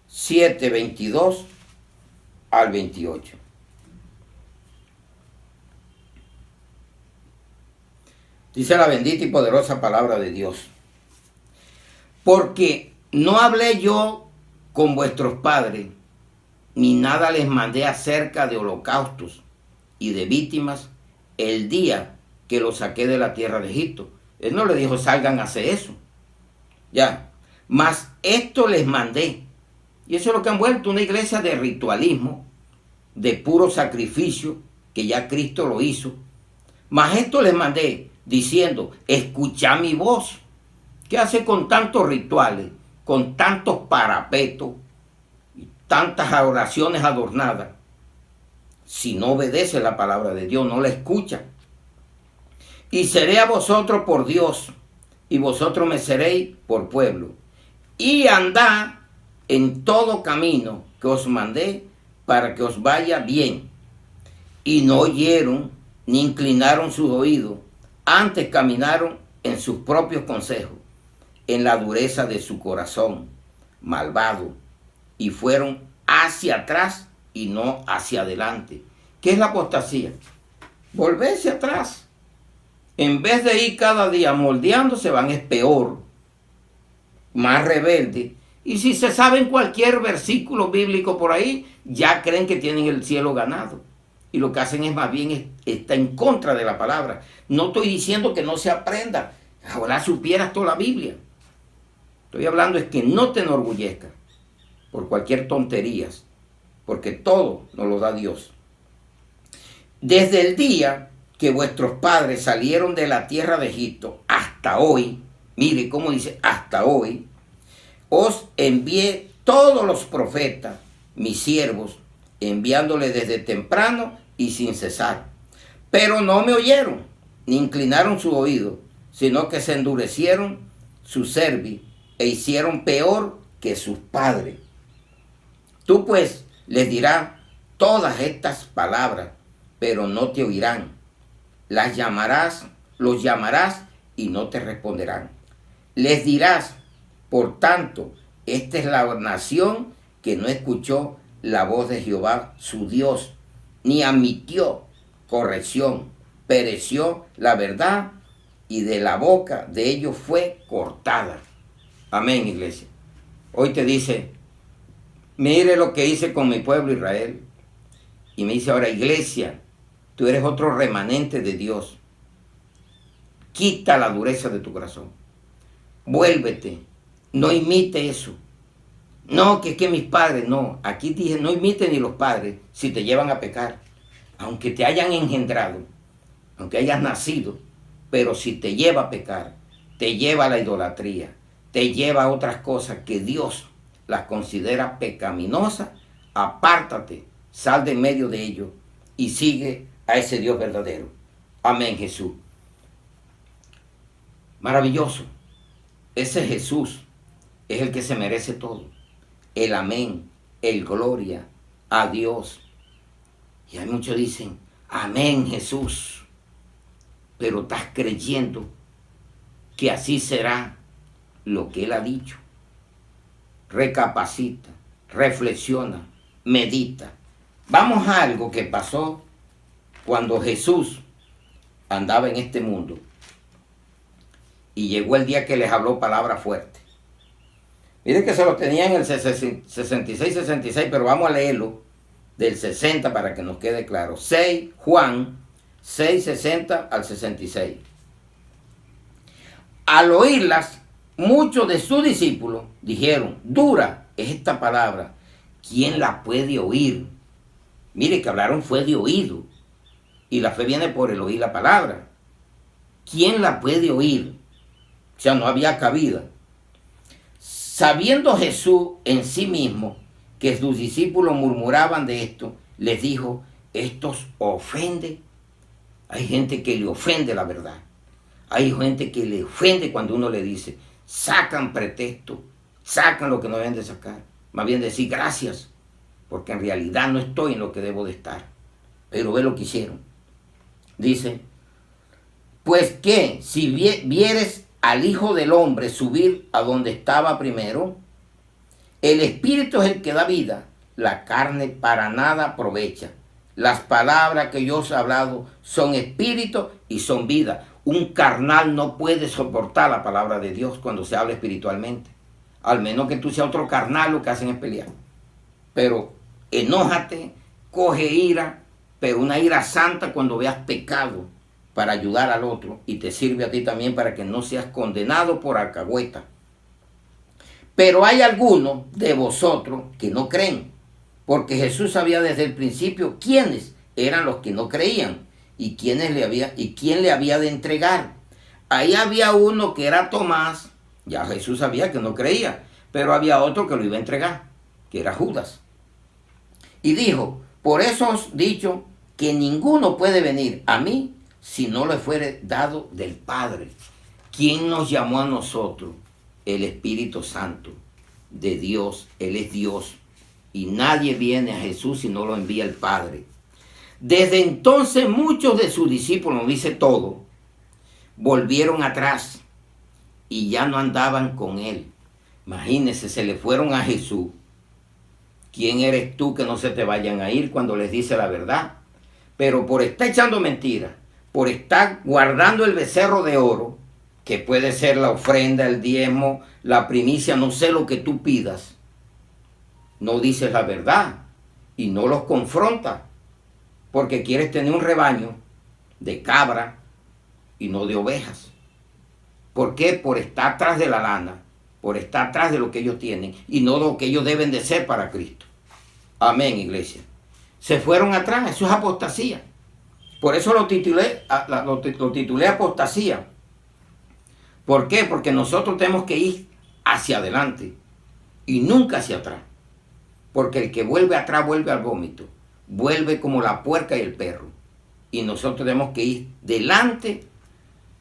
7:22 al 28. Dice la bendita y poderosa palabra de Dios. Porque no hablé yo con vuestros padres, ni nada les mandé acerca de holocaustos y de víctimas el día que los saqué de la tierra de Egipto. Él no le dijo salgan a hacer eso. Ya. Mas esto les mandé. Y eso es lo que han vuelto una iglesia de ritualismo, de puro sacrificio, que ya Cristo lo hizo. Mas esto les mandé, diciendo, escuchad mi voz. ¿Qué hace con tantos rituales, con tantos parapetos y tantas oraciones adornadas? Si no obedece la palabra de Dios, no la escucha. Y seré a vosotros por Dios, y vosotros me seréis por pueblo. Y andad en todo camino que os mandé, para que os vaya bien. Y no oyeron, ni inclinaron sus oídos, antes caminaron en sus propios consejos, en la dureza de su corazón malvado, y fueron hacia atrás y no hacia adelante. ¿Qué es la apostasía? Volverse atrás. En vez de ir cada día moldeándose, van es peor, más rebelde. Y si se saben cualquier versículo bíblico por ahí, ya creen que tienen el cielo ganado. Y lo que hacen es más bien está en contra de la palabra. No estoy diciendo que no se aprenda. Ahora supieras toda la Biblia. Estoy hablando es que no te enorgullezcas por cualquier tontería, porque todo nos lo da Dios. Desde el día que vuestros padres salieron de la tierra de Egipto hasta hoy, mire cómo dice hasta hoy, os envié todos los profetas, mis siervos, enviándoles desde temprano y sin cesar. Pero no me oyeron, ni inclinaron su oído, sino que se endurecieron su cerviz e hicieron peor que sus padres. Tú pues les dirás todas estas palabras, pero no te oirán. Los llamarás y no te responderán. Les dirás, por tanto, esta es la nación que no escuchó la voz de Jehová, su Dios, ni admitió corrección, pereció la verdad y de la boca de ellos fue cortada. Amén, iglesia. Hoy te dice, mire lo que hice con mi pueblo Israel. Y me dice ahora, iglesia, tú eres otro remanente de Dios. Quita la dureza de tu corazón. Vuélvete. No imite eso. No, que es que mis padres, no. Aquí dije, no imiten ni los padres si te llevan a pecar. Aunque te hayan engendrado, aunque hayas nacido, pero si te lleva a pecar, te lleva a la idolatría, te lleva a otras cosas que Dios las considera pecaminosas, apártate, sal de en medio de ellos y sigue a ese Dios verdadero. Amén, Jesús. Maravilloso. Ese Jesús es el que se merece todo. El amén, el gloria a Dios. Y hay muchos dicen, amén Jesús, pero estás creyendo que así será lo que Él ha dicho. Recapacita, reflexiona, medita. Vamos a algo que pasó cuando Jesús andaba en este mundo y llegó el día que les habló palabra fuerte. Miren que se lo tenía en el 66, pero vamos a leerlo del 60 para que nos quede claro. Juan 6, 60 al 66. Al oírlas, muchos de sus discípulos dijeron, dura es esta palabra, ¿quién la puede oír? Mire que hablaron fue de oído, y la fe viene por el oír la palabra. ¿Quién la puede oír? O sea, no había cabida. Sabiendo Jesús en sí mismo que sus discípulos murmuraban de esto, les dijo, estos ofenden. Hay gente que le ofende la verdad. Hay gente que le ofende cuando uno le dice, sacan pretexto, sacan lo que no deben de sacar. Más bien decir gracias, porque en realidad no estoy en lo que debo de estar. Pero ve lo que hicieron. Dice, pues que si vieres al Hijo del Hombre subir a donde estaba primero, el Espíritu es el que da vida, la carne para nada aprovecha. Las palabras que yo os he hablado son espíritu y son vida. Un carnal no puede soportar la palabra de Dios cuando se habla espiritualmente. Al menos que tú seas otro carnal, lo que hacen es pelear. Pero enójate, coge ira, pero una ira santa cuando veas pecado para ayudar al otro y te sirve a ti también para que no seas condenado por alcahueta. Pero hay algunos de vosotros que no creen, porque Jesús sabía desde el principio quiénes eran los que no creían y quién le había de entregar. Ahí había uno que era Tomás, ya Jesús sabía que no creía, pero había otro que lo iba a entregar, que era Judas. Y dijo, por eso os he dicho que ninguno puede venir a mí si no le fuere dado del Padre. ¿Quién nos llamó a nosotros? El Espíritu Santo de Dios. Él es Dios. Y nadie viene a Jesús si no lo envía el Padre. Desde entonces muchos de sus discípulos, no dice todo, volvieron atrás y ya no andaban con Él. Imagínense, se le fueron a Jesús. ¿Quién eres tú que no se te vayan a ir cuando les dice la verdad? Pero por estar echando mentiras, por estar guardando el becerro de oro, que puede ser la ofrenda, el diezmo, la primicia, no sé lo que tú pidas, no dices la verdad y no los confrontas, porque quieres tener un rebaño de cabra y no de ovejas. ¿Por qué? Por estar atrás de la lana, por estar atrás de lo que ellos tienen y no lo que ellos deben de ser para Cristo. Amén, iglesia. Se fueron atrás, eso es apostasía. Por eso lo titulé apostasía. ¿Por qué? Porque nosotros tenemos que ir hacia adelante y nunca hacia atrás. Porque el que vuelve atrás vuelve al vómito, vuelve como la puerca y el perro. Y nosotros tenemos que ir delante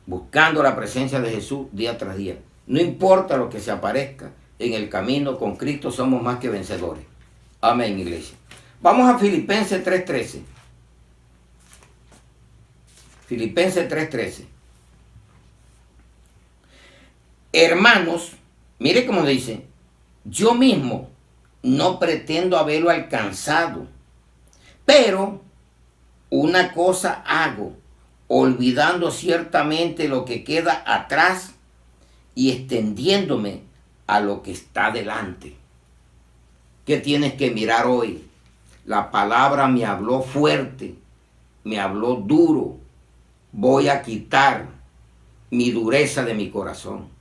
buscando la presencia de Jesús día tras día. No importa lo que se aparezca, en el camino con Cristo somos más que vencedores. Amén, iglesia. Vamos a Filipenses 3:13. Filipenses 3:13. Hermanos, mire cómo dice, yo mismo no pretendo haberlo alcanzado, pero una cosa hago, olvidando ciertamente lo que queda atrás y extendiéndome a lo que está delante. ¿Qué tienes que mirar hoy? La palabra me habló fuerte, me habló duro. Voy a quitar mi dureza de mi corazón.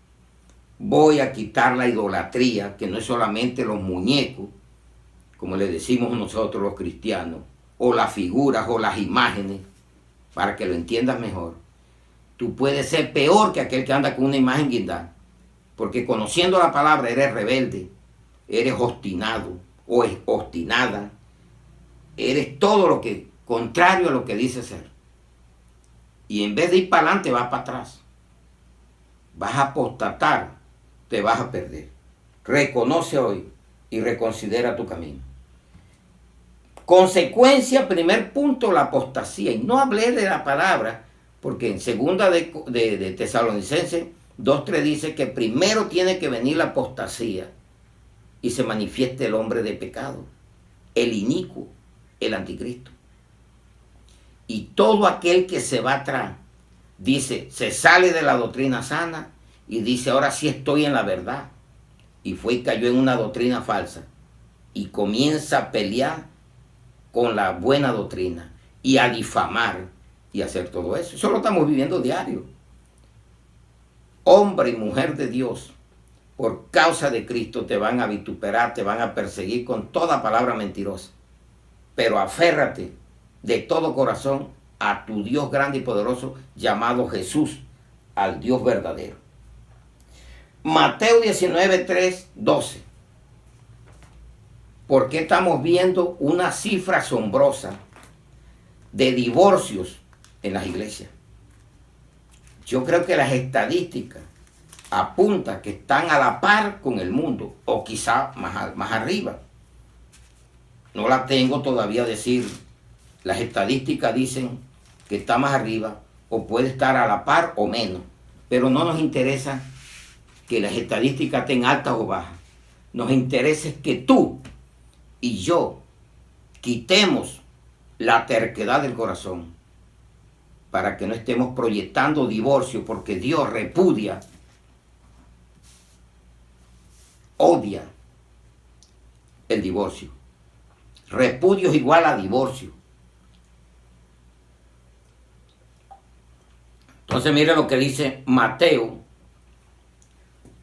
Voy a quitar la idolatría, que no es solamente los muñecos, como le decimos nosotros los cristianos, o las figuras o las imágenes, para que lo entiendas mejor. Tú puedes ser peor que aquel que anda con una imagen guindada, porque conociendo la palabra eres rebelde, eres obstinado o obstinada, eres todo lo que, contrario a lo que dice ser. Y en vez de ir para adelante, vas para atrás. Vas a apostatar, te vas a perder. Reconoce hoy y reconsidera tu camino. Consecuencia, primer punto, la apostasía. Y no hablé de la palabra, porque en segunda de Tesalonicenses 2:3 dice que primero tiene que venir la apostasía y se manifieste el hombre de pecado, el inicuo, el anticristo. Y todo aquel que se va atrás, dice, se sale de la doctrina sana y dice, ahora sí estoy en la verdad. Y fue y cayó en una doctrina falsa y comienza a pelear con la buena doctrina y a difamar y hacer todo eso. Eso lo estamos viviendo diario. Hombre y mujer de Dios, por causa de Cristo te van a vituperar, te van a perseguir con toda palabra mentirosa. Pero aférrate de todo corazón a tu Dios grande y poderoso llamado Jesús, al Dios verdadero. Mateo 19:3-12. ¿Por qué estamos viendo una cifra asombrosa de divorcios en las iglesias? Yo creo que las estadísticas apuntan que están a la par con el mundo, o quizá más arriba. No la tengo todavía a decir. Las estadísticas dicen que está más arriba, o puede estar a la par o menos. Pero no nos interesa que las estadísticas estén altas o bajas. Nos interesa es que tú y yo quitemos la terquedad del corazón para que no estemos proyectando divorcio, porque Dios repudia, odia el divorcio. Repudio es igual a divorcio. Entonces mire lo que dice Mateo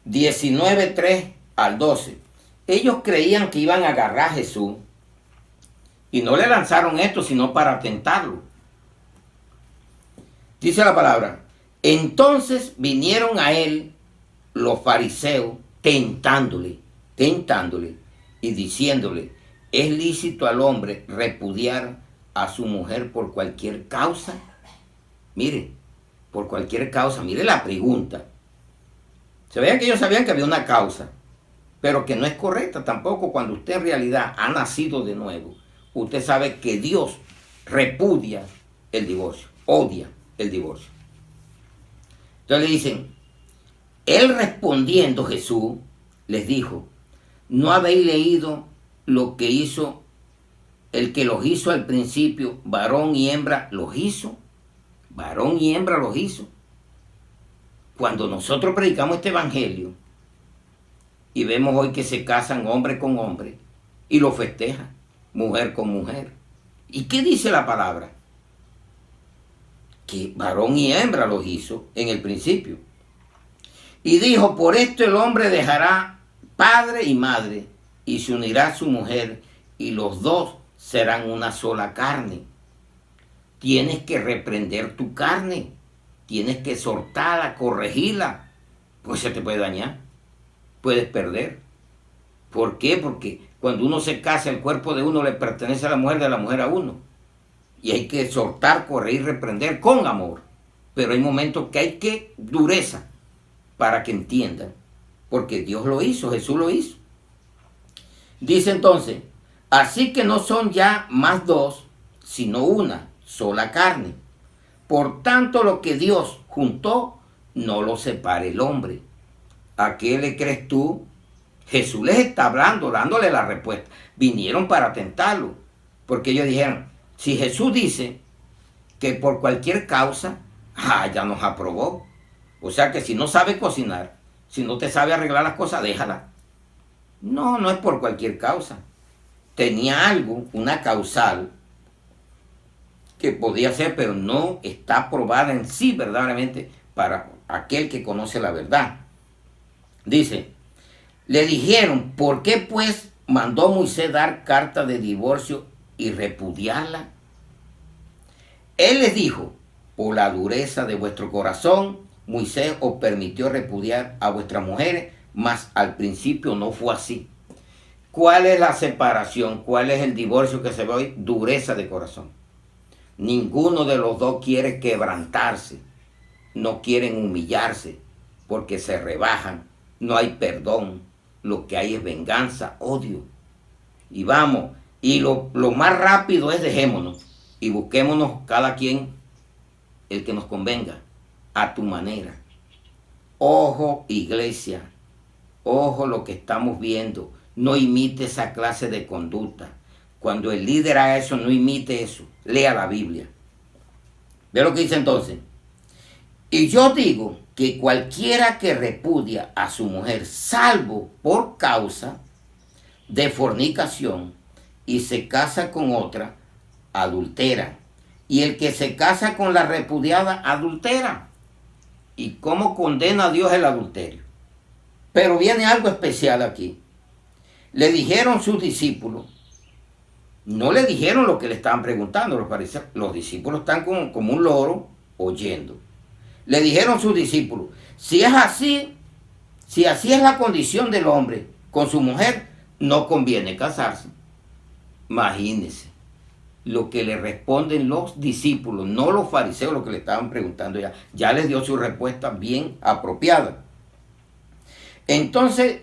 19:3-12. Ellos creían que iban a agarrar a Jesús y no le lanzaron esto sino para tentarlo. Dice la palabra, entonces vinieron a él los fariseos tentándole y diciéndole, ¿es lícito al hombre repudiar a su mujer por cualquier causa? Mire, por cualquier causa, mire la pregunta. Se veía que ellos sabían que había una causa, pero que no es correcta tampoco cuando usted en realidad ha nacido de nuevo. Usted sabe que Dios repudia el divorcio, odia el divorcio. Entonces le dicen, él respondiendo Jesús les dijo, ¿no habéis leído lo que hizo el que los hizo al principio? Varón y hembra los hizo. Varón y hembra los hizo. Cuando nosotros predicamos este evangelio y vemos hoy que se casan hombre con hombre y lo festejan, mujer con mujer. ¿Y qué dice la palabra? Que varón y hembra los hizo en el principio. Y dijo, por esto el hombre dejará padre y madre y se unirá a su mujer y los dos serán una sola carne. Tienes que reprender tu carne, tienes que exhortarla, corregirla, pues se te puede dañar, puedes perder. ¿Por qué? Porque cuando uno se casa, el cuerpo de uno le pertenece a la mujer, de la mujer a uno. Y hay que exhortar, corregir, reprender con amor. Pero hay momentos que hay que dureza para que entiendan, porque Dios lo hizo, Jesús lo hizo. Dice entonces, así que no son ya más dos, sino una sola carne. Por tanto, lo que Dios juntó, no lo separe el hombre. ¿A qué le crees tú? Jesús les está hablando, dándole la respuesta. Vinieron para tentarlo, porque ellos dijeron, si Jesús dice que por cualquier causa, ya nos aprobó. O sea que si no sabe cocinar, si no te sabe arreglar las cosas, déjala. No, no es por cualquier causa. Tenía algo, una causal, que podía ser, pero no está aprobada en sí verdaderamente para aquel que conoce la verdad. Dice, le dijeron, ¿por qué pues mandó Moisés dar carta de divorcio y repudiarla? Él les dijo, por la dureza de vuestro corazón, Moisés os permitió repudiar a vuestras mujeres, mas al principio no fue así. ¿Cuál es la separación? ¿Cuál es el divorcio que se ve hoy? Dureza de corazón. Ninguno de los dos quiere quebrantarse, no quieren humillarse, porque se rebajan, no hay perdón, lo que hay es venganza, odio. Y vamos, Y lo más rápido es dejémonos y busquémonos cada quien el que nos convenga, a tu manera. Ojo, iglesia, ojo lo que estamos viendo. No imite esa clase de conducta. Cuando el líder haga eso, no imite eso. Lea la Biblia. ¿Ve lo que dice entonces? Y yo digo que cualquiera que repudia a su mujer, salvo por causa de fornicación, y se casa con otra, adultera. Y el que se casa con la repudiada, adultera. ¿Y cómo condena a Dios el adulterio? Pero viene algo especial aquí. Le dijeron sus discípulos, no le dijeron lo que le estaban preguntando, los discípulos están como un loro oyendo. Le dijeron sus discípulos, si es así, si así es la condición del hombre con su mujer, no conviene casarse. Imagínense lo que le responden los discípulos, no los fariseos, lo que le estaban preguntando ya. Ya les dio su respuesta bien apropiada. Entonces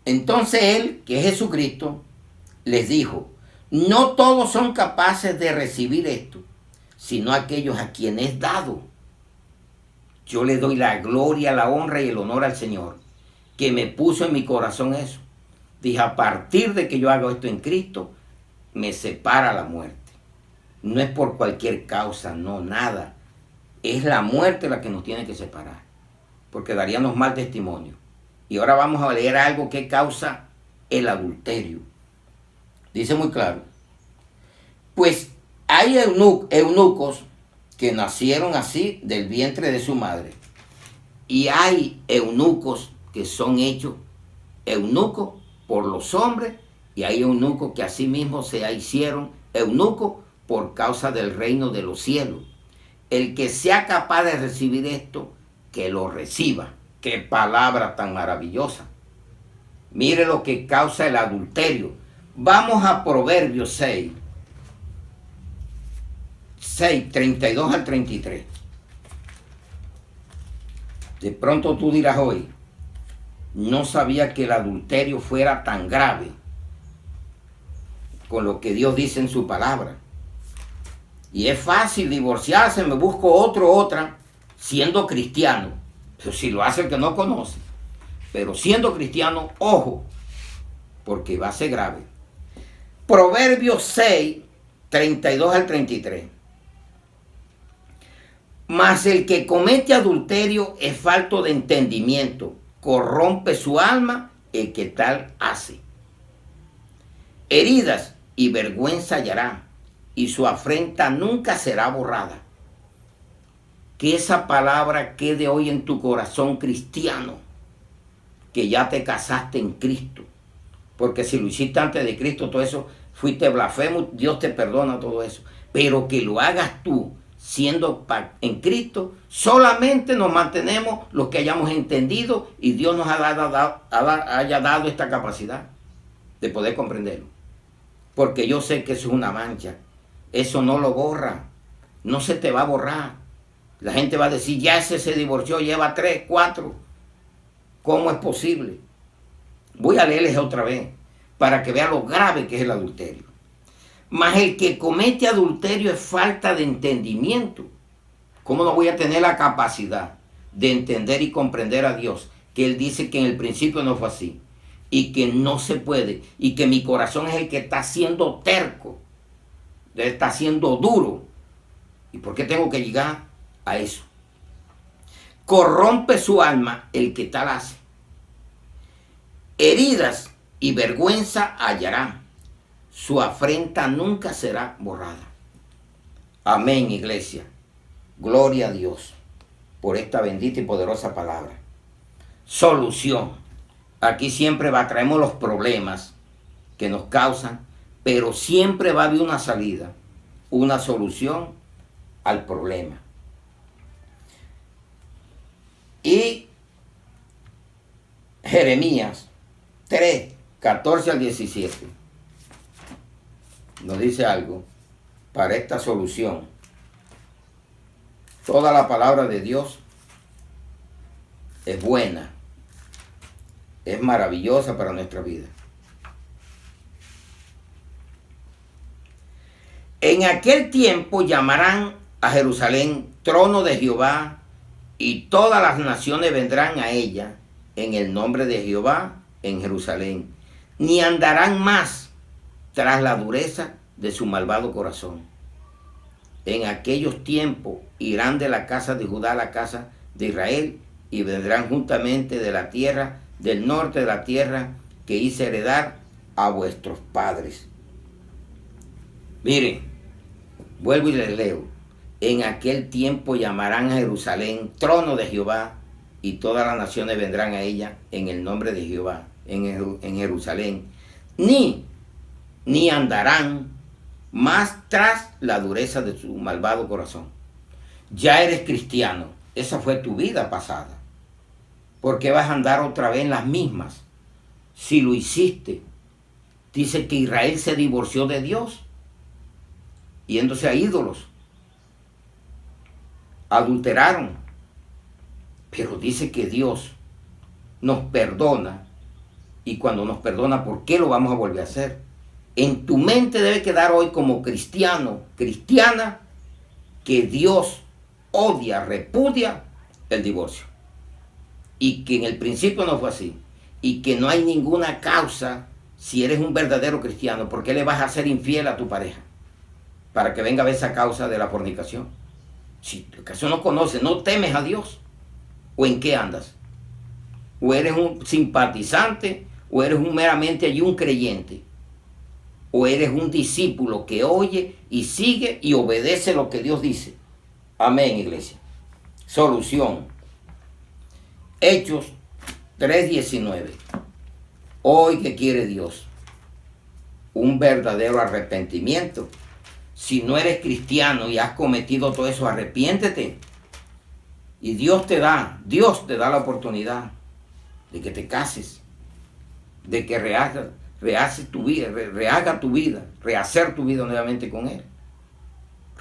él, que es Jesucristo, les dijo, no todos son capaces de recibir esto, sino aquellos a quienes es dado. Yo le doy la gloria, la honra y el honor al Señor, que me puso en mi corazón eso. Dije, a partir de que yo hago esto en Cristo, me separa la muerte. No es por cualquier causa, no, nada. Es la muerte la que nos tiene que separar, porque daríamos mal testimonio. Y ahora vamos a leer algo que causa el adulterio. Dice muy claro, pues hay eunucos que nacieron así del vientre de su madre, y hay eunucos que son hechos eunucos por los hombres, y hay eunucos que asimismo se hicieron eunucos por causa del reino de los cielos. El que sea capaz de recibir esto, que lo reciba. Qué palabra tan maravillosa. Mire lo que causa el adulterio. Vamos a Proverbios 6, 32 al 33. De pronto tú dirás hoy, no sabía que el adulterio fuera tan grave con lo que Dios dice en su palabra. Y es fácil divorciarse, me busco otra, siendo cristiano. Pero si lo hace el que no conoce. Pero siendo cristiano, ojo, porque va a ser grave. Proverbios 6, 32 al 33. Mas el que comete adulterio es falto de entendimiento, corrompe su alma el que tal hace. Heridas y vergüenza hallará, y su afrenta nunca será borrada. Que esa palabra quede hoy en tu corazón cristiano, que ya te casaste en Cristo. Porque si lo hiciste antes de Cristo, todo eso, fuiste blasfemo, Dios te perdona todo eso. Pero que lo hagas tú, siendo en Cristo, solamente nos mantenemos los que hayamos entendido y Dios nos haya dado esta capacidad de poder comprenderlo. Porque yo sé que eso es una mancha. Eso no lo borra. No se te va a borrar. La gente va a decir, ya ese se divorció, lleva 3, 4. ¿Cómo es posible? Voy a leerles otra vez para que vean lo grave que es el adulterio. Mas el que comete adulterio es falta de entendimiento. ¿Cómo no voy a tener la capacidad de entender y comprender a Dios? Que Él dice que en el principio no fue así. Y que no se puede. Y que mi corazón es el que está siendo terco. Está siendo duro. ¿Y por qué tengo que llegar a eso? Corrompe su alma el que tal hace. Heridas y vergüenza hallará. Su afrenta nunca será borrada. Amén, iglesia. Gloria a Dios por esta bendita y poderosa palabra. Solución. Aquí siempre traemos los problemas que nos causan, pero siempre va a haber una salida, una solución al problema. Y Jeremías 3, 14 al 17 nos dice algo para esta solución. Toda la palabra de Dios es buena, es maravillosa para nuestra vida. En aquel tiempo llamarán a Jerusalén trono de Jehová, y todas las naciones vendrán a ella en el nombre de Jehová en Jerusalén, ni andarán más tras la dureza de su malvado corazón. En aquellos tiempos irán de la casa de Judá a la casa de Israel, y vendrán juntamente de la tierra del norte de la tierra que hice heredar a vuestros padres. Miren, vuelvo y les leo. En aquel tiempo llamarán a Jerusalén trono de Jehová, y todas las naciones vendrán a ella en el nombre de Jehová en Jerusalén. Ni andarán más tras la dureza de su malvado corazón. Ya eres cristiano, esa fue tu vida pasada. ¿Por qué vas a andar otra vez en las mismas? Si lo hiciste, dice que Israel se divorció de Dios, yéndose a ídolos, adulteraron, pero dice que Dios nos perdona, y cuando nos perdona, ¿por qué lo vamos a volver a hacer? En tu mente debe quedar hoy como cristiano, cristiana, que Dios odia, repudia el divorcio, y que en el principio no fue así, y que no hay ninguna causa, si eres un verdadero cristiano, ¿por qué le vas a ser infiel a tu pareja? Para que venga a ver esa causa de la fornicación. Si acaso no conoces, no temes a Dios, ¿o en qué andas? ¿O eres un simpatizante, o eres meramente allí un creyente? ¿O eres un discípulo que oye y sigue y obedece lo que Dios dice? Amén, iglesia. Solución. Hechos 3:19. Hoy, ¿qué quiere Dios? Un verdadero arrepentimiento. Si no eres cristiano y has cometido todo eso, arrepiéntete. Y Dios te da la oportunidad de que te cases, de que rehagas tu vida, rehacer tu vida nuevamente con Él.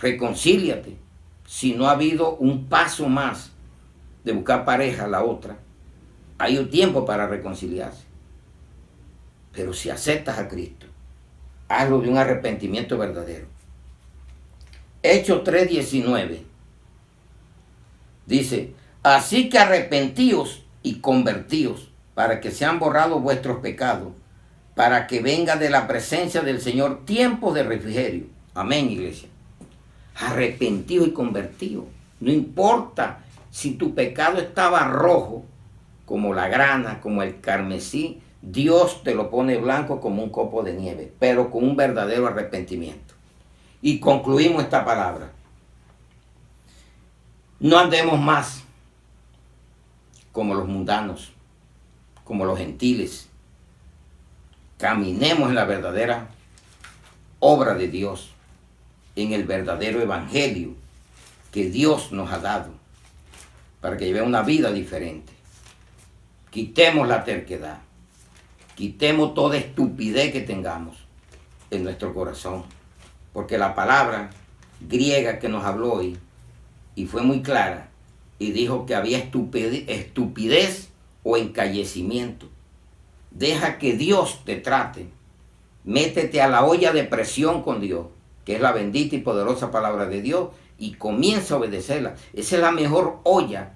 Reconcíliate. Si no ha habido un paso más de buscar pareja a la otra, hay un tiempo para reconciliarse. Pero si aceptas a Cristo, hazlo de un arrepentimiento verdadero. Hechos 3:19 dice: así que arrepentíos y convertíos, para que sean borrados vuestros pecados, para que venga de la presencia del Señor tiempos de refrigerio. Amén, iglesia. Arrepentido y convertido. No importa si tu pecado estaba rojo, como la grana, como el carmesí, Dios te lo pone blanco como un copo de nieve, pero con un verdadero arrepentimiento. Y concluimos esta palabra. No andemos más como los mundanos, como los gentiles. Caminemos en la verdadera obra de Dios, en el verdadero evangelio que Dios nos ha dado, para que llevemos una vida diferente. Quitemos la terquedad, quitemos toda estupidez que tengamos en nuestro corazón, porque la palabra griega que nos habló hoy, y fue muy clara, y dijo que había estupidez o encallecimiento. Deja que Dios te trate. Métete a la olla de presión con Dios, que es la bendita y poderosa palabra de Dios, y comienza a obedecerla. Esa es la mejor olla.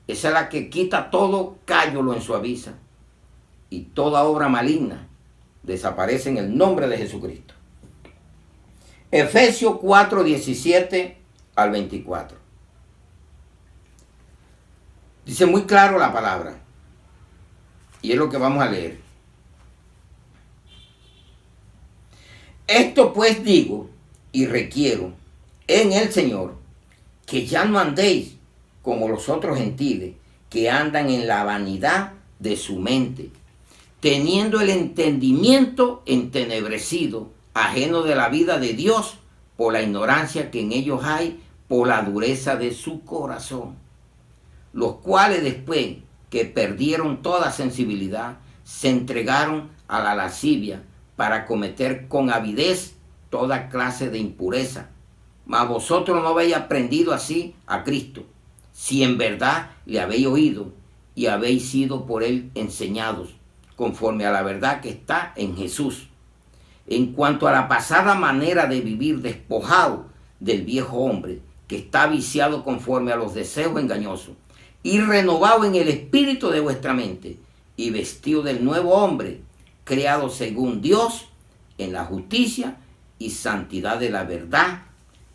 Esa es la que quita todo callo, lo ensuaviza. Y toda obra maligna desaparece en el nombre de Jesucristo. Efesios 4:17 al 24. Dice muy claro la palabra. Y es lo que vamos a leer. Esto pues digo y requiero en el Señor, que ya no andéis como los otros gentiles, que andan en la vanidad de su mente, teniendo el entendimiento entenebrecido, ajeno de la vida de Dios, por la ignorancia que en ellos hay, por la dureza de su corazón, los cuales después que perdieron toda sensibilidad, se entregaron a la lascivia para cometer con avidez toda clase de impureza. Mas vosotros no habéis aprendido así a Cristo, si en verdad le habéis oído y habéis sido por él enseñados, conforme a la verdad que está en Jesús. en cuanto a la pasada manera de vivir, despojado del viejo hombre que está viciado conforme a los deseos engañosos, y renovado en el espíritu de vuestra mente, y vestido del nuevo hombre, creado según Dios, en la justicia y santidad de la verdad,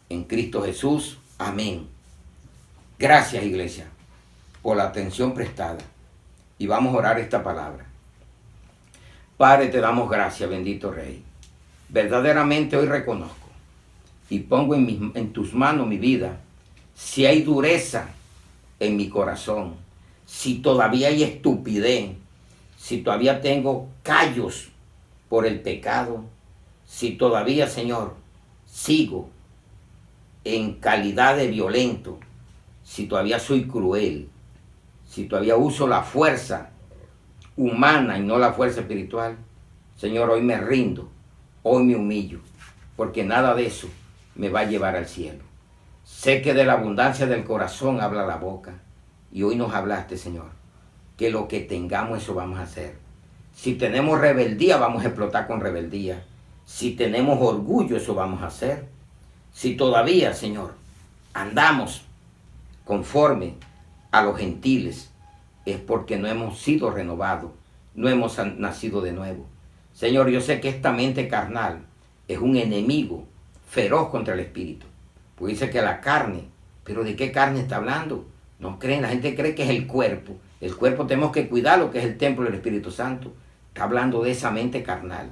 en Cristo Jesús. Amén. Gracias, iglesia, por la atención prestada. Y vamos a orar esta palabra. Padre, te damos gracias, bendito Rey. Verdaderamente hoy reconozco y pongo en tus manos mi vida. Si hay dureza en mi corazón, si todavía hay estupidez, si todavía tengo callos por el pecado, si todavía, Señor, sigo en calidad de violento, si todavía soy cruel, si todavía uso la fuerza humana y no la fuerza espiritual, Señor, hoy me rindo, hoy me humillo, porque nada de eso me va a llevar al cielo. Sé que de la abundancia del corazón habla la boca, y hoy nos hablaste, Señor, que lo que tengamos eso vamos a hacer. Si tenemos rebeldía, vamos a explotar con rebeldía. Si tenemos orgullo, eso vamos a hacer. Si todavía, Señor, andamos conforme a los gentiles, es porque no hemos sido renovados, no hemos nacido de nuevo. Señor, yo sé que esta mente carnal es un enemigo feroz contra el espíritu. Pues dice que la carne, pero ¿de qué carne está hablando? No creen, la gente cree que es el cuerpo. El cuerpo tenemos que cuidarlo, que es el templo del Espíritu Santo. Está hablando de esa mente carnal,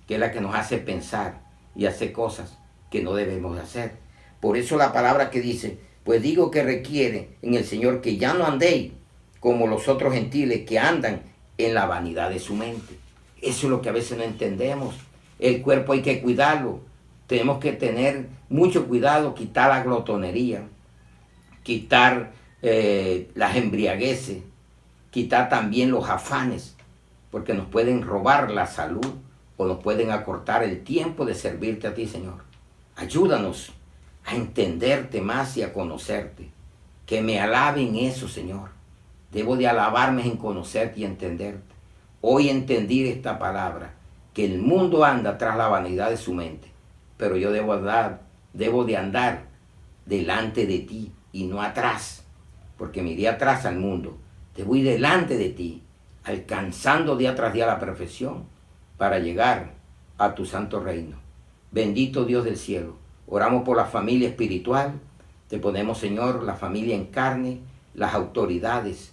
que es la que nos hace pensar y hacer cosas que no debemos hacer. Por eso la palabra que dice, pues digo que requiere en el Señor que ya no andéis como los otros gentiles que andan en la vanidad de su mente. Eso es lo que a veces no entendemos. El cuerpo hay que cuidarlo. Tenemos que tener mucho cuidado, quitar la glotonería, quitar las embriagueces, quitar también los afanes, porque nos pueden robar la salud o nos pueden acortar el tiempo de servirte a ti, Señor. Ayúdanos a entenderte más y a conocerte. Que me alaben eso, Señor. Debo de alabarme en conocerte y entenderte. Hoy entendí esta palabra, que el mundo anda tras la vanidad de su mente, pero yo debo de andar delante de ti y no atrás, porque me iré atrás al mundo. Debo ir delante de ti, alcanzando día tras día la perfección para llegar a tu santo reino. Bendito Dios del cielo, oramos por la familia espiritual, te ponemos, Señor, la familia en carne, las autoridades,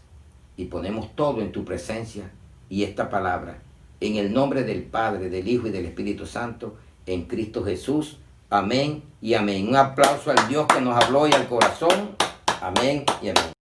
y ponemos todo en tu presencia y esta palabra, en el nombre del Padre, del Hijo y del Espíritu Santo, en Cristo Jesús. Amén y amén. Un aplauso al Dios que nos habló y al corazón. Amén y amén.